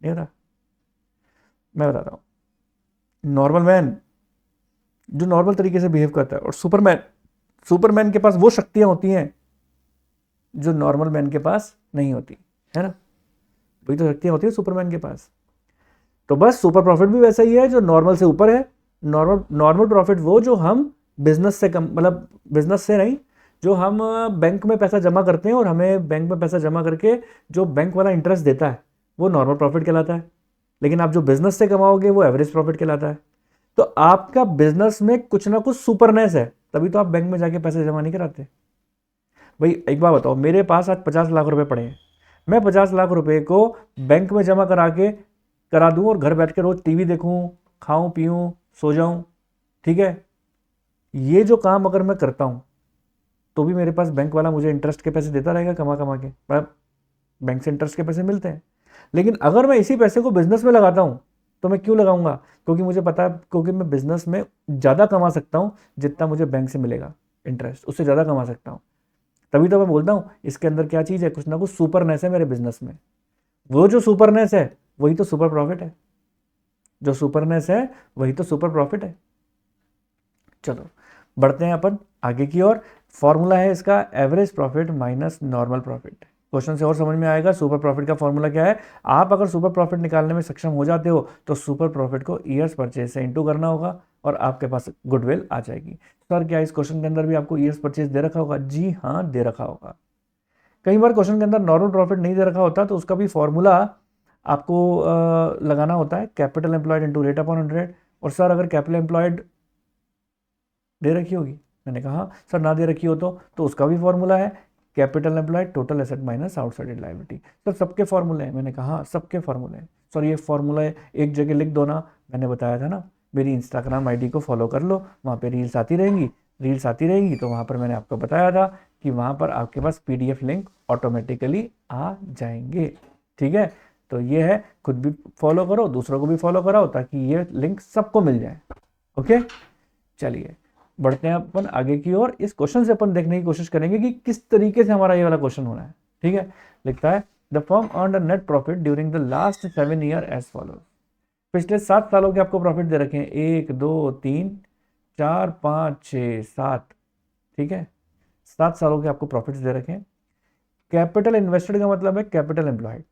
नहीं पता? मैं बताता हूँ। नॉर्मल मैन जो नॉर्मल तरीके से बिहेव करता है, और सुपरमैन के पास वो शक्तियां होती हैं जो नॉर्मल मैन के पास नहीं होती, है ना? वही तो शक्तियां होती है सुपरमैन के पास। तो बस सुपर प्रॉफिट भी वैसा ही है, जो नॉर्मल से ऊपर है। नॉर्मल प्रॉफिट वो जो हम बिजनेस से कम, मतलब बिजनेस से नहीं, जो हम बैंक में पैसा जमा करते हैं और हमें बैंक में पैसा जमा करके जो बैंक वाला इंटरेस्ट देता है वो नॉर्मल प्रॉफिट कहलाता है, लेकिन आप जो बिजनेस से कमाओगे वो एवरेज प्रॉफिट कहलाता है। तो आपका बिजनेस में कुछ ना कुछ सुपरनेस है, तभी तो आप बैंक में जाके पैसे जमा नहीं कराते। भाई एक बात बताओ, मेरे पास आज 50 लाख रुपए पड़े हैं, मैं 50 लाख रुपए को बैंक में जमा करा दूं और घर बैठ के रोज टीवी देखूं, खाऊं पीऊं सो जाऊं, ठीक है, ये जो काम अगर मैं करता हूं तो भी मेरे पास बैंक वाला मुझे इंटरेस्ट के पैसे देता रहेगा कमा कमा के, पर बैंक से इंटरेस्ट के पैसे मिलते हैं। लेकिन अगर मैं इसी पैसे को बिजनेस में लगाता हूं तो मैं क्यों लगाऊंगा, क्योंकि मुझे पता है, क्योंकि मैं बिजनेस में ज़्यादा कमा सकता हूं जितना मुझे बैंक से मिलेगा इंटरेस्ट, उससे ज़्यादा कमा सकता हूं। तभी तो मैं बोलता हूं इसके अंदर क्या चीज़ है, कुछ ना कुछ सुपरनेस है मेरे बिजनेस में। वो जो सुपरनेस है वही तो सुपर प्रॉफिट है, जो सुपरनेस है वही तो सुपर प्रॉफिट है। चलो बढ़ते हैं अपन आगे की ओर। फॉर्मूला है इसका average profit minus normal profit. Question से और समझ में आएगा सुपर प्रॉफिट का फॉर्मूला क्या है। आप अगर सुपर प्रॉफिट निकालने में सक्षम हो जाते हो तो सुपर प्रॉफिट को ईयर्स परचेज से इंटू करना होगा और आपके पास गुडविल आ जाएगी। सर क्या इस क्वेश्चन के अंदर भी आपको ईयर्स परचेज दे रखा होगा? जी हाँ, दे रखा होगा। कई बार क्वेश्चन के अंदर नॉर्मल प्रॉफिट नहीं दे रखा होता तो उसका भी फॉर्मूला आपको लगाना होता है, capital employed into rate upon 100। और सर अगर कैपिटल एम्प्लॉयड दे रखी होगी, मैंने कहा सर ना दे रखी हो तो उसका भी फॉर्मूला है capital employed total asset minus outsiders liability. Sir सबके फॉर्मूले हैं, मैंने कहा सबके फॉर्मूले हैं। सर ये फॉर्मूला एक जगह लिख दो ना, मैंने बताया था ना, मेरी इंस्टाग्राम आईडी को फॉलो कर लो, वहाँ पे रील्स आती रहेंगी तो वहाँ पर मैंने आपको बताया था कि वहाँ पर आपके पास PDF लिंक ऑटोमेटिकली आ जाएंगे। ठीक है, तो ये है, खुद भी फॉलो करो, दूसरों को भी फॉलो कराओ ताकि ये लिंक सबको मिल जाए। ओके, चलिए बढ़ते हैं अपन आगे की ओर। इस क्वेश्चन से अपन देखने की कोशिश करेंगे कि किस तरीके से हमारा ये वाला क्वेश्चन होना है। ठीक है, लिखता है the firm earned a net profit during the last 7 year as follows. पिछले 7 सालों के आपको प्रॉफिट दे रखे हैं, 1 2 3 4 5 6 7। ठीक है, 7 सालों के आपको प्रॉफिट्स दे रखे हैं। कैपिटल इन्वेस्टेड का मतलब है कैपिटल एम्प्लॉयड,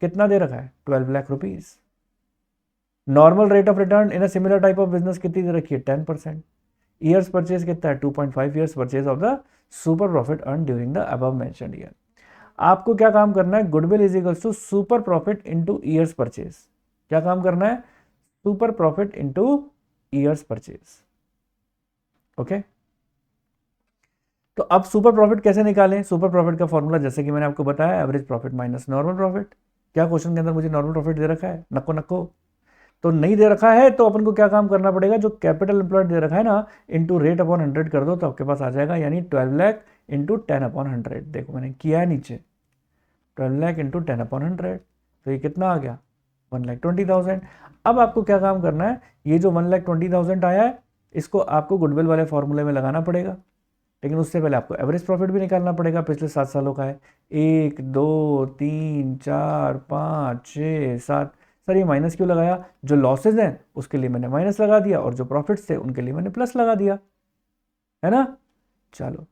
कितना दे रखा है? 12 lakh rupees. Normal rate of return in a similar type of business कितनी दे रखी है? 10%। ईयर्स परचेज कितना है? 2.5 years purchase of the super profit earn during the above mentioned year. आपको क्या काम करना है? Goodwill is equals to super profit into years purchase. क्या काम करना है? Super profit into years purchase. Okay, तो अब सुपर प्रॉफिट कैसे निकालें? सुपर प्रॉफिट का फॉर्मूला जैसे कि मैंने आपको बताया, average profit minus normal profit. क्या क्वेश्चन के अंदर मुझे नॉर्मल प्रॉफिट दे रखा है? नको नको, तो नहीं दे रखा है तो अपन को क्या काम करना पड़ेगा? जो कैपिटल एम्प्लॉयड दे रखा है ना, इंटू रेट अपॉन 100 कर दो तो आपके पास आ जाएगा, यानी 12 लाख इंटू 10 अपॉन 100। देखो मैंने किया है नीचे, 12 लाख इंटू 10 अपॉन 100, तो ये कितना आ गया? 1,20,000। अब आपको क्या काम करना है? ये जो 1,20,000 आया है इसको आपको गुडविल वाले फॉर्मूले में लगाना पड़ेगा, लेकिन उससे पहले आपको एवरेज प्रॉफिट भी निकालना पड़ेगा। पिछले 7 सालों का है, 1 2 3 4 5 6 7। सर ये माइनस क्यों लगाया? जो लॉसेज हैं उसके लिए मैंने माइनस लगा दिया और जो प्रॉफिट्स थे उनके लिए मैंने प्लस लगा दिया, है ना। चलो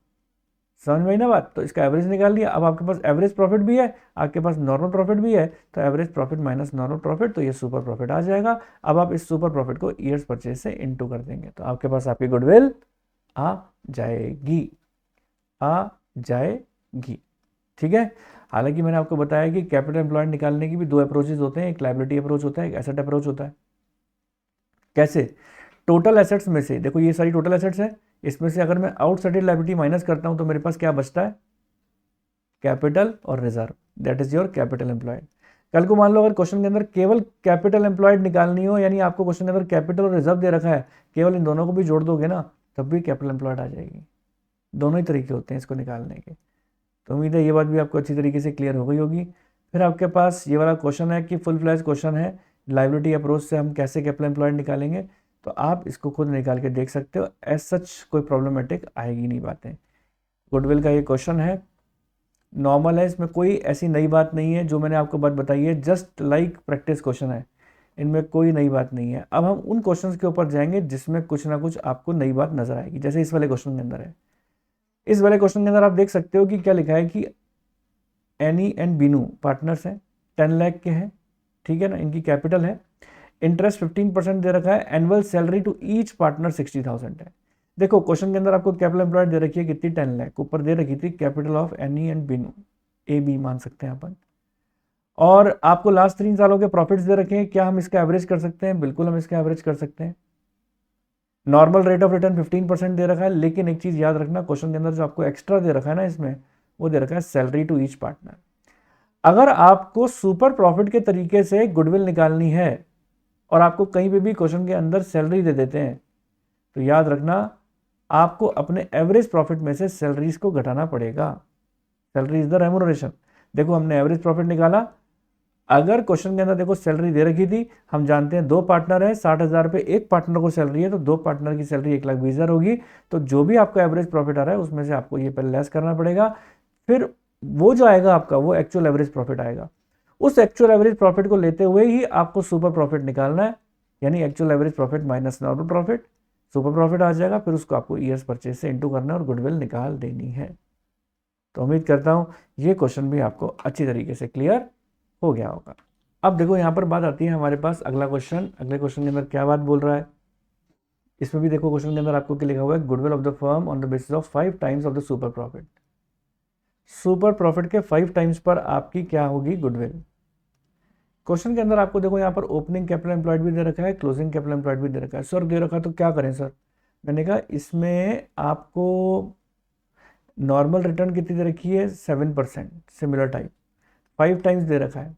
समझ में आई ना बात। तो इसका एवरेज निकाल लिया। अब आपके पास एवरेज प्रॉफिट भी है, आपके पास नॉर्मल प्रॉफिट भी है, तो average profit minus normal profit, तो ये सुपर प्रॉफिट आ जाएगा। अब आप इस सुपर प्रॉफिट को ईयर्स परचेज से इनटू कर देंगे तो आपके पास आपकी गुडविल आ जाएगी, आ जाएगी। ठीक है, हालांकि मैंने आपको बताया कि कैपिटल एम्प्लॉयड निकालने की भी 2 अप्रोचेज होते हैं, एक लायबिलिटी अप्रोच होता है, एक एसेट अप्रोच होता है। कैसे? टोटल एसेट्स में से, देखो ये सारी टोटल एसेट्स है, इसमें से अगर मैं आउटसाइडेड लायबिलिटी माइनस करता हूं तो मेरे पास क्या बचता है? कैपिटल और reserve, that is your capital employed. कल को मान लो अगर क्वेश्चन के अंदर केवल कैपिटल एम्प्लॉयड निकालनी हो, यानी आपको क्वेश्चन के अंदर कैपिटल और रिजर्व दे रखा है, केवल इन दोनों को भी जोड़ दोगे ना तब भी कैपिटल एम्प्लॉयड आ जाएगी। दोनों ही तरीके होते हैं इसको निकालने के। तो उम्मीद है ये बात भी आपको अच्छी तरीके से क्लियर हो गई होगी। फिर आपके पास ये वाला क्वेश्चन है कि फुल फ्लैश क्वेश्चन है, लायबिलिटी अप्रोच से हम कैसे कैपिटल एम्प्लॉयड निकालेंगे, तो आप इसको खुद निकाल के देख सकते हो। एज सच कोई प्रॉब्लमेटिक आएगी नहीं बातें। गुडविल का ये क्वेश्चन है, नॉर्मल है, इसमें कोई ऐसी नई बात नहीं है। जो मैंने आपको बात बताई है जस्ट लाइक प्रैक्टिस क्वेश्चन है, इनमें कोई नई बात नहीं है। अब हम उन क्वेश्चंस के ऊपर जाएंगे जिसमें कुछ ना कुछ आपको नई बात नजर आएगी, जैसे इस वाले क्वेश्चन के अंदर है। इस वाले क्वेश्चन के अंदर आप देख सकते हो कि क्या लिखा है कि एनी एंड बीनू पार्टनर्स हैं, 10 लाख के हैं, ठीक है ना, इनकी कैपिटल है, इंटरेस्ट 15% दे रखा है, annual salary to each partner 60,000 है। देखो क्वेश्चन के अंदर आपको कैपिटल एम्प्लॉयड दे रखी है कितनी, 10 लाख, ऊपर दे रखी थी capital of Annie and Binu, A B मान सकते हैं अपन, और आपको लास्ट 3 सालों के प्रॉफिट्स दे रखे हैं। क्या हम इसका एवरेज कर सकते हैं? बिल्कुल हम इसका एवरेज कर सकते हैं। नॉर्मल रेट ऑफ रिटर्न 15% दे रखा है, लेकिन एक चीज याद रखना, क्वेश्चन के अंदर जो आपको एक्स्ट्रा दे रखा है ना इसमें, वो दे रखा है सैलरी टू ईच पार्टनर। अगर आपको सुपर प्रॉफिट के तरीके से गुडविल निकालनी है और आपको कहीं पे भी क्वेश्चन के अंदर सैलरी दे देते हैं, तो याद रखना आपको अपने एवरेज प्रॉफिट में से सैलरीज को घटाना पड़ेगा। Salary is the remuneration. देखो हमने एवरेज प्रॉफिट निकाला, अगर क्वेश्चन के अंदर देखो सैलरी दे रखी थी, हम जानते हैं 2 पार्टनर है, 60,000 रुपये एक पार्टनर को सैलरी है, तो 2 पार्टनर की सैलरी 1,20,000 होगी। तो जो भी आपका एवरेज प्रॉफिट आ रहा है उसमें से आपको ये पहले लेस करना पड़ेगा, फिर वो जो आएगा आपका वो एक्चुअल एवरेज प्रॉफिट आएगा। उस एक्चुअल एवरेज प्रॉफिट को लेते हुए ही आपको सुपर प्रॉफिट निकालना है, यानी actual average profit minus normal profit, super profit आ जाएगा। फिर उसको आपको ईयर्स परचेज से इंटू करना है और गुडविल निकाल देनी है। तो उम्मीद करता हूँ ये क्वेश्चन भी आपको अच्छी तरीके से क्लियर हो गया होगा। अब देखो यहाँ पर बात आती है हमारे पास अगला क्वेश्चन। अगले क्वेश्चन के अंदर क्या बात बोल रहा है, इसमें भी देखो क्वेश्चन के अंदर आपको क्या लिखा हुआ है, goodwill of the firm on the basis of 5 times of the super profit. Super profit के 5 टाइम्स पर आपकी क्या होगी गुडविल। क्वेश्चन के अंदर आपको देखो यहाँ पर ओपनिंग कैपिटल एम्प्लॉयड भी दे रखा है, क्लोजिंग कैपिटल एम्प्लॉयड भी दे रखा है। सर दे रखा तो क्या करें सर, मैंने कहा इसमें आपको नॉर्मल रिटर्न कितनी दे रखी है, 7%, सिमिलर टाइप, 5 टाइम्स दे रखा है,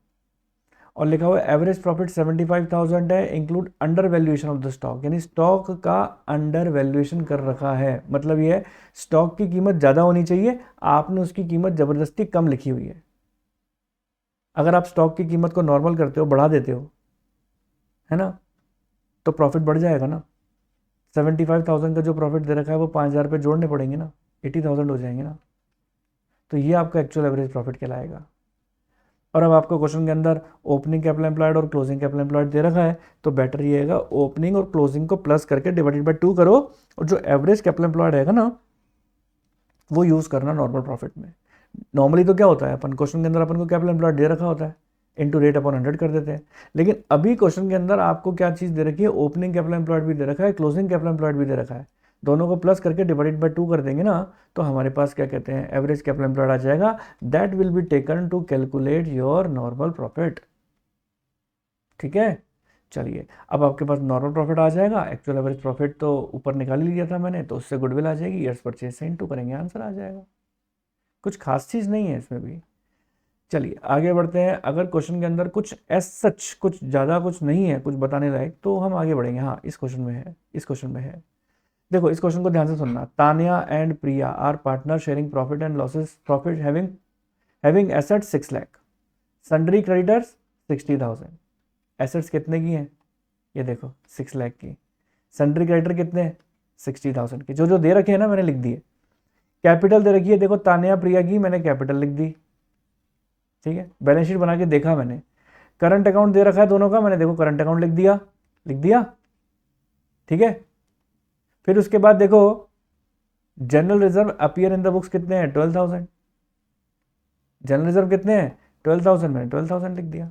और लिखा हुआ है एवरेज प्रॉफिट 75,000 है, include under valuation of the stock, यानी स्टॉक का अंडर वैल्यूएशन कर रखा है। मतलब ये है स्टॉक की कीमत ज़्यादा होनी चाहिए, आपने उसकी कीमत ज़बरदस्ती कम लिखी हुई है। अगर आप स्टॉक की कीमत को नॉर्मल करते हो, बढ़ा देते हो, है ना, तो प्रॉफिट बढ़ जाएगा ना। 75,000 का जो प्रॉफिट दे रखा है वो 5,000 रुपये जोड़ने पड़ेंगे ना, 80,000 हो जाएंगे ना। तो ये आपका एक्चुअल एवरेज प्रॉफिट कहलाएगा। और अब आपको क्वेश्चन के अंदर ओपनिंग कैपिटल एम्प्लॉयड और क्लोजिंग कैपिटल एम्प्लॉयड दे रखा है, तो बेटर ये है ओपनिंग और क्लोजिंग को प्लस करके डिवाइडेड बाय 2 करो, और जो एवरेज कैपिटल एम्प्लॉयड रहेगा ना वो यूज़ करना नॉर्मल प्रॉफिट में। नॉर्मली तो क्या होता है, अपन क्वेश्चन के अंदर अपन को कैपिटल एम्प्लॉयड दे रखा होता है, इंटू रेट अपॉन 100 कर देते हैं। लेकिन अभी क्वेश्चन के अंदर आपको क्या चीज़ दे रखी है, ओपनिंग कैपिटल एम्प्लॉयड भी दे रखा है, क्लोजिंग कैपिटल एम्प्लॉयड भी दे रखा है, दोनों को प्लस करके डिवाइडेड बाय 2 कर देंगे ना, तो हमारे पास क्या कहते हैं एवरेज कैपिटल एम्प्लॉयड आ जाएगा। That will be taken to calculate your normal profit. ठीक है, चलिए अब आपके पास नॉर्मल प्रॉफिट आ जाएगा, एक्चुअल एवरेज प्रॉफिट तो ऊपर निकाल ही लिया था मैंने, तो उससे गुडविल आ जाएगी, ईयर्स परचेज से इंटू करेंगे, आंसर आ जाएगा। कुछ खास चीज़ नहीं है इसमें भी। चलिए आगे बढ़ते हैं। अगर क्वेश्चन के अंदर कुछ एस सच कुछ ज़्यादा कुछ नहीं है कुछ बताने लायक, तो हम आगे बढ़ेंगे। हाँ इस क्वेश्चन में है, इस क्वेश्चन में है। देखो इस क्वेश्चन को ध्यान से सुनना। Tania and Priya are partner sharing profit and losses, profit having asset 6 lakh, sundry creditors 60,000। Assets कितने की हैं, ये देखो 6 लाख की, सन्ड्री क्रेडिटर कितने हैं 60,000 की, जो जो दे रखे हैं ना मैंने लिख दिए। कैपिटल दे रखी है, देखो तानिया प्रिया की, मैंने कैपिटल लिख दी। ठीक है, बैलेंस शीट बना के देखा मैंने। करंट अकाउंट दे रखा है दोनों का, मैंने देखो करंट अकाउंट लिख दिया। ठीक है, फिर उसके बाद देखो general reserve appear in the books कितने हैं 12,000, जनरल रिजर्व कितने हैं 12,000, मैंने 12,000 लिख दिया।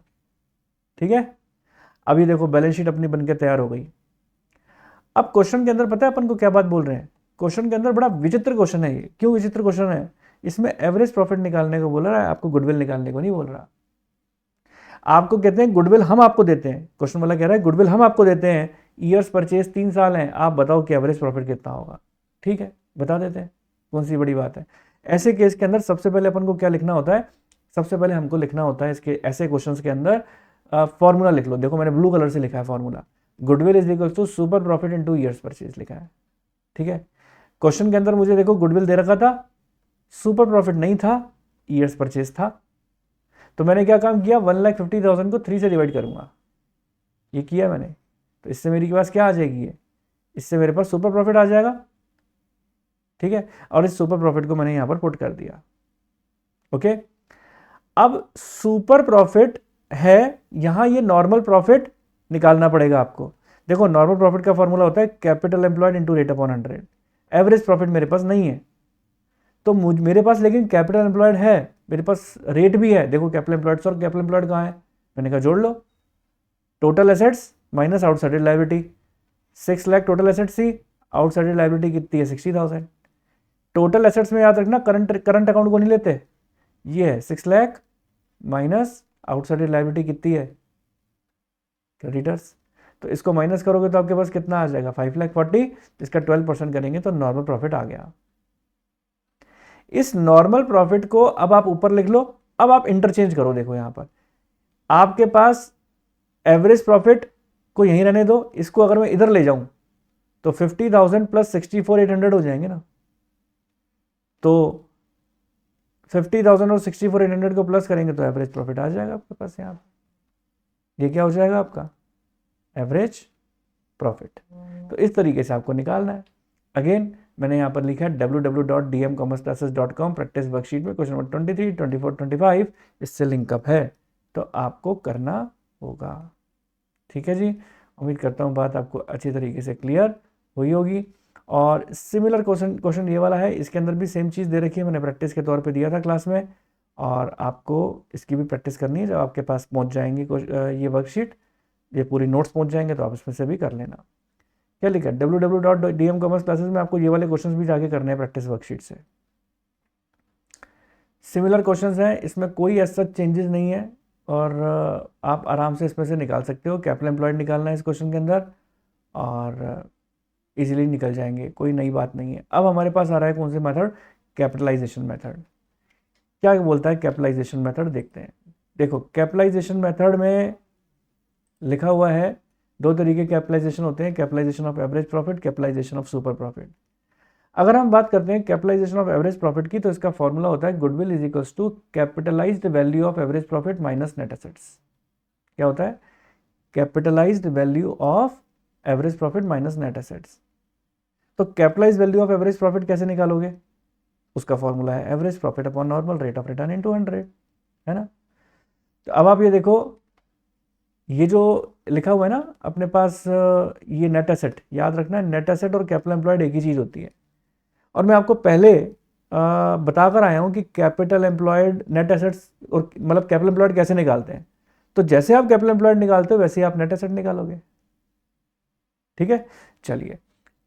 ठीक है, अभी देखो बैलेंस शीट अपनी बनके तैयार हो गई। अब क्वेश्चन के अंदर पता है अपन को क्या बात बोल रहे हैं, क्वेश्चन के अंदर बड़ा विचित्र क्वेश्चन है ये। क्यों विचित्र क्वेश्चन है, इसमें एवरेज प्रॉफिट निकालने को बोल रहा है, आपको गुडविल निकालने को नहीं बोल रहा। आपको कहते हैं गुडविल हम आपको देते हैं, क्वेश्चन वाला कह रहा है गुडविल हम आपको देते हैं, ईयर्स परचेज 3 साल हैं, आप बताओ कि एवरेज प्रॉफिट कितना होगा। ठीक है, बता देते हैं, कौन सी बड़ी बात है। ऐसे केस के अंदर सबसे पहले अपन को क्या लिखना होता है, सबसे पहले हमको लिखना होता है इसके ऐसे क्वेश्चन के अंदर फॉर्मूला लिख लो। देखो मैंने ब्लू कलर से लिखा है formula, goodwill is equal to super profit into years purchase लिखा है। ठीक है, क्वेश्चन के अंदर मुझे देखो गुडविल दे रखा था, सुपर प्रॉफिट नहीं था, ईयर्स परचेज था, तो मैंने क्या काम किया 1,50,000 को 3 से डिवाइड करूंगा, ये किया मैंने। तो इससे मेरे पास क्या आ जाएगी, ये इससे मेरे पास सुपर प्रॉफिट आ जाएगा। ठीक है, और इस सुपर प्रॉफिट को मैंने यहां पर पुट कर दिया। ओके, अब सुपर प्रॉफिट है यहां, ये नॉर्मल प्रॉफिट निकालना पड़ेगा आपको। देखो नॉर्मल प्रॉफिट का फॉर्मूला होता है capital employed into rate upon 100। Average profit मेरे पास नहीं है, तो मेरे पास लेकिन कैपिटल एम्प्लॉयड है, मेरे पास रेट भी है। देखो कैपिटल एम्प्लॉयड और कैपिटल एम्प्लॉयड कहाँ है, मैंने कहा जोड़ लो, total assets minus outsiders liability, 6 lakh total assets थी, आउटसाइडेड लायबिलिटी कितनी है 60,000। टोटल एसेट्स में याद रखना करंट अकाउंट को नहीं लेते, ये है 6 लाख माइनस आउटसाइडेड लायबिलिटी कितनी है क्रेडिटर्स, तो इसको माइनस करोगे तो आपके पास कितना आ जाएगा 5,40,000, इसका 12% करेंगे तो नॉर्मल प्रॉफिट आ गया। इस नॉर्मल प्रॉफिट को अब आप ऊपर लिख लो, अब आप इंटरचेंज करो। देखो यहां पर आपके पास एवरेज प्रॉफिट को यहीं रहने दो, इसको अगर मैं इधर ले जाऊं तो 50,000 प्लस 64,800 हो जाएंगे ना, तो 50,000 और 64,800 को प्लस करेंगे तो एवरेज प्रॉफिट आ जाएगा आपके पास। यहाँ पर ये क्या हो जाएगा आपका एवरेज प्रॉफिट। तो इस तरीके से आपको निकालना है। अगेन मैंने यहाँ पर लिखा है www.dmcommerceclasses.com प्रैक्टिस वर्कशीट में क्वेश्चन नंबर 23, 24, 25 इससे लिंकअप है, तो आपको करना होगा। ठीक है जी, उम्मीद करता हूँ बात आपको अच्छी तरीके से क्लियर हुई होगी। और सिमिलर क्वेश्चन ये वाला है, इसके अंदर भी सेम चीज़ दे रखी है, मैंने प्रैक्टिस के तौर पे दिया था क्लास में, और आपको इसकी भी प्रैक्टिस करनी है। जब आपके पास पहुँच जाएंगी ये वर्कशीट, ये पूरी नोट्स पहुँच जाएंगे तो आप इसमें से भी कर लेना। क्या लिखा है www.dmcommerceclasses में आपको ये वाले क्वेश्चंस भी जाके करने हैं प्रैक्टिस वर्कशीट से। सिमिलर क्वेश्चंस हैं, इसमें कोई ऐसा चेंजेस नहीं है और आप आराम से इसमें से निकाल सकते हो। कैपिटल एम्प्लॉयड निकालना है इस क्वेश्चन के अंदर और इजीली निकल जाएंगे, कोई नई बात नहीं है। अब हमारे पास आ रहा है कौन से मेथड, कैपिटलाइजेशन मेथड। क्या बोलता है कैपिटलाइजेशन मेथड, देखते हैं। देखो कैपिटलाइजेशन मेथड में लिखा हुआ है दो तरीके कैपिटलाइजेशन होते हैं, capitalisation of average profit, capitalisation of super profit. अगर हम बात करते हैं कैपिटलाइजेशन ऑफ एवरेज प्रॉफिट की, तो इसका फॉर्मूला होता है goodwill is equals to capitalized value of average profit minus net assets. क्या होता है capitalized value of average profit minus net assets. तो capitalized value of average profit कैसे निकालोगे, उसका फॉर्मूला है average profit upon normal rate of return into 100, है ना। तो अब आप ये देखो, ये जो लिखा हुआ है ना अपने पास, ये नेट एसेट, याद रखना नेट एसेट और कैपिटल एम्प्लॉयड एक ही चीज़ होती है। और मैं आपको पहले बताकर आया हूँ कि कैपिटल एम्प्लॉयड नेट एसेट्स और मतलब कैपिटल एम्प्लॉयड कैसे निकालते हैं। तो जैसे आप कैपिटल एम्प्लॉयड निकालते हो वैसे ही आप नेट एसेट निकालोगे। ठीक है, चलिए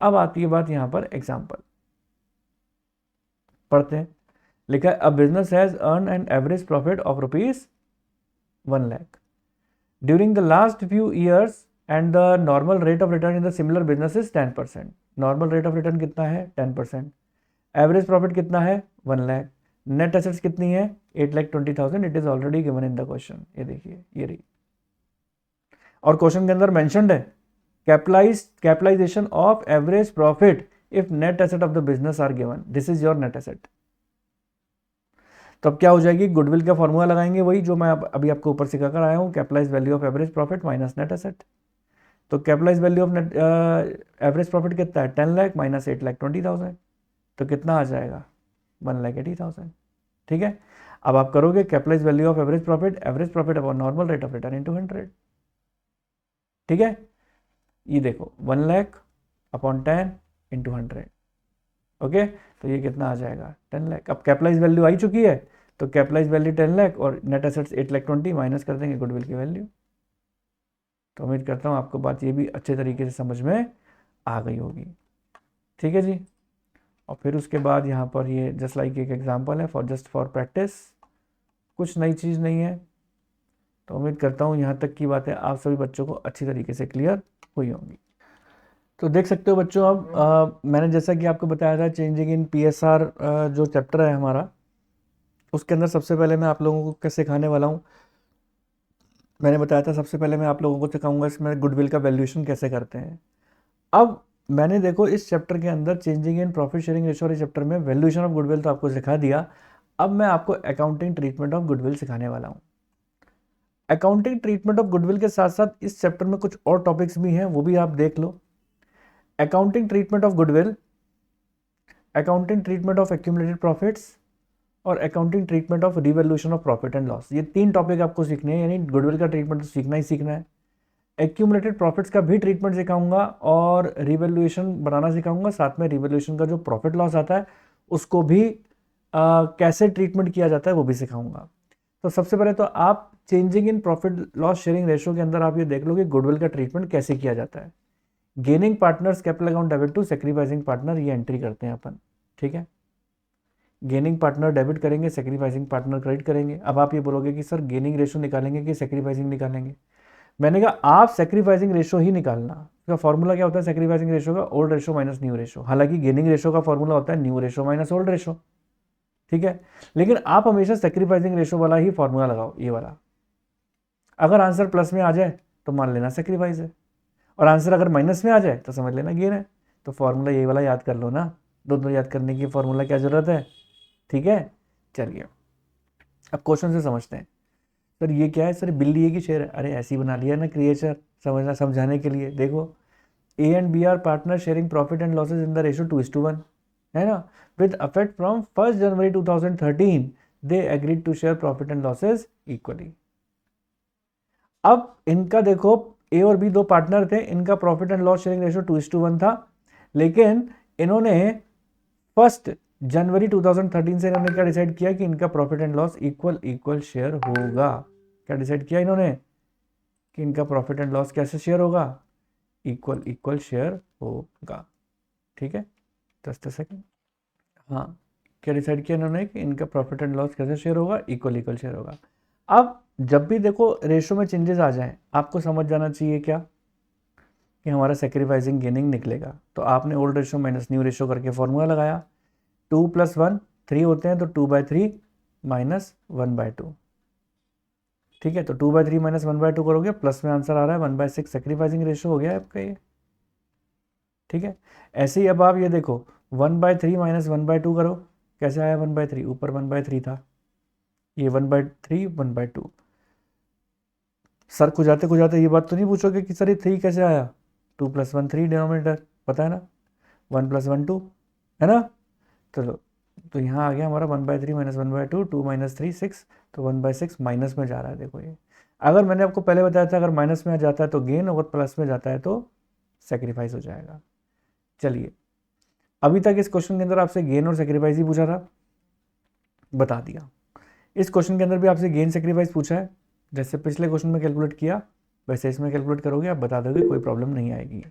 अब आती है बात यहाँ पर एग्जाम्पल पढ़ते हैं। लिखा है a business has earn an average profit of ₹1 lakh during the last few years and the normal rate of return in the similar business is 10%। Normal rate of return कितना है 10%। एवरेज प्रॉफिट कितना है 1 lakh. Net assets कितनी है 8,20,000। It is already given in the question, ये देखिए ये रही। और क्वेश्चन के अंदर मेंशन्ड है capitalisation of average profit if net asset of the business are given, this is your net asset. तो अब क्या हो जाएगी, गुडविल का फॉर्मूला लगाएंगे, वही जो मैं अभी आपको ऊपर सिखाकर आया हूँ, capitalize value of average profit minus net asset. तो capitalize value of net average profit कितना है 10 लाख माइनस 8,20,000, तो कितना आ जाएगा 1,80,000। ठीक है, अब आप करोगे capitalise value of average profit upon normal rate of return into 100। ठीक है, ये देखो 1 लाख अपॉन 10 इंटू 100। ओके, तो ये कितना आ जाएगा 10 लाख। अब कैपिटलाइज वैल्यू आई चुकी है, तो कैपिटलाइज वैल्यू 10 लाख और नेट एसेट्स 8,20,000 माइनस कर देंगे गुडविल की वैल्यू। तो उम्मीद करता हूँ आपको बात ये भी अच्छे तरीके से समझ में आ गई होगी। ठीक है जी, और फिर उसके बाद यहाँ पर ये जस्ट लाइक एक एग्जांपल है फॉर प्रैक्टिस, कुछ नई चीज़ नहीं है। तो उम्मीद करता हूँ यहाँ तक की बातें आप सभी बच्चों को अच्छी तरीके से क्लियर हुई होंगी। तो देख सकते हो बच्चों, अब मैंने जैसा कि आपको बताया था चेंजिंग इन PSR जो चैप्टर है हमारा, उसके अंदर सबसे पहले मैं आप लोगों को कैसे सिखाने वाला हूँ। मैंने बताया था सबसे पहले मैं आप लोगों को सिखाऊंगा इसमें गुडविल का वैल्यूएशन कैसे करते हैं। अब मैंने देखो इस चैप्टर के अंदर changing in profit sharing ratio chapter में वैल्यूएशन ऑफ गुडविल तो आपको सिखा दिया। अब मैं आपको अकाउंटिंग ट्रीटमेंट ऑफ गुडविल सिखाने वाला हूँ। अकाउंटिंग ट्रीटमेंट ऑफ गुडविल के साथ साथ इस चैप्टर में कुछ और टॉपिक्स भी हैं, वो भी आप देख लो। Accounting treatment of goodwill, accounting treatment of accumulated profits और accounting treatment of revaluation of profit and loss, ये 3 टॉपिक आपको सीखने हैं। यानी गुडविल का ट्रीटमेंट तो सीखना ही सीखना है, एक्यूमुलेटेड प्रॉफिट्स का भी ट्रीटमेंट सिखाऊंगा और रिवैल्यूएशन बनाना सिखाऊंगा। साथ में रिवैल्यूएशन का जो प्रॉफिट लॉस आता है उसको भी कैसे ट्रीटमेंट किया जाता है वो भी सिखाऊंगा। तो सबसे पहले तो आप changing in profit loss sharing ratio के अंदर आप ये देख लो कि गुडविल का ट्रीटमेंट कैसे किया जाता है। Gaining partners capital account debit to sacrificing partner, ये एंट्री करते हैं अपन, ठीक है। गेनिंग पार्टनर डेबिट करेंगे, सेक्रीफाइसिंग पार्टनर क्रेडिट करेंगे। अब आप ये बोलोगे कि सर गेनिंग रेशो निकालेंगे कि सेक्रीफाइसिंग निकालेंगे। मैंने कहा आप सेक्रीफाइसिंग रेशो ही निकालना। इसका फॉर्मूला क्या होता है सेक्रीफाइसिंग रेशो का? Old ratio minus new ratio. हालांकि गेनिंग रेशो का फॉर्मूला होता है new ratio minus old ratio, ठीक है। लेकिन आप हमेशा सेक्रीफाइसिंग रेशो वाला ही फॉर्मूला लगाओ, ये वाला। अगर आंसर प्लस में आ जाए तो मान लेना सेक्रीफाइस है, और आंसर अगर माइनस में आ जाए तो समझ लेना गेन है। तो फॉर्मूला ये वाला याद कर लो ना, दोनों याद करने की फॉर्मूला क्या जरूरत है, ठीक है। चलिए अब क्वेश्चन से समझते हैं। सर ये क्या है? सर बिल्ली है कि शेर है? अरे ऐसे ही बना लिया ना क्रिएचर, समझना समझाने के लिए। देखो A and B are partner sharing profit and losses in the ratio 2:1, है ना। With affect from 1 January 2013 they agreed to share profit and losses equally. अब इनका देखो ए और बी दो पार्टनर थे, इनका profit and loss sharing ratio 2:1 था, लेकिन इन्होंने 1 जनवरी 2013 से इन्होंने क्या डिसाइड किया कि इनका profit and loss equal share होगा। क्या डिसाइड किया इन्होंने कि इनका प्रॉफिट एंड लॉस कैसे शेयर होगा? इक्वल शेयर होगा, ठीक है। Just a second. हाँ, क्या डिसाइड किया इन्होंने कि इनका प्रॉफिट एंड लॉस कैसे शेयर होगा? इक्वल शेयर होगा। अब जब भी देखो रेशो में चेंजेस आ जाएं, आपको समझ जाना चाहिए क्या कि हमारा सेक्रीफाइसिंग गेनिंग निकलेगा। तो आपने old ratio minus new ratio करके फॉर्मूला लगाया, 2 + 1 3 होते हैं, तो 2/3 माइनस 1/2, ठीक है। तो 2/3 माइनस 1/2 करोगे, प्लस में आंसर आ रहा है 1/6 सेक्रीफाइसिंग रेशो हो गया आपका ये, ठीक है। ऐसे ही अब आप ये देखो 1/3 माइनस 1/2 करो, कैसे आया 1/3? ऊपर 1/3 था, ये 1/3 1/2। सर खुजाते ये बात तो नहीं पूछोगे कि सर ये 3 कैसे आया? 2 + 1 3 डिनोमिनेटर, पता है ना, 1 + 1 2, है ना। चलो तो यहाँ आ गया हमारा 1/3 माइनस 1/2, 2 - 3 6, तो 1/6 माइनस में जा रहा है। देखो ये, अगर मैंने आपको पहले बताया था अगर माइनस में जाता है तो गेन, अगर प्लस में जाता है तो सेक्रीफाइस हो जाएगा। चलिए अभी तक इस क्वेश्चन के अंदर आपसे गेन और सेक्रीफाइस ही पूछा था, बता दिया। इस क्वेश्चन के अंदर भी आपसे गेन सेक्रीफाइस पूछा है, जैसे पिछले क्वेश्चन में कैलकुलेट किया वैसे इसमें कैलकुलेट करोगे, आप बता दोगे, कोई प्रॉब्लम नहीं आएगी।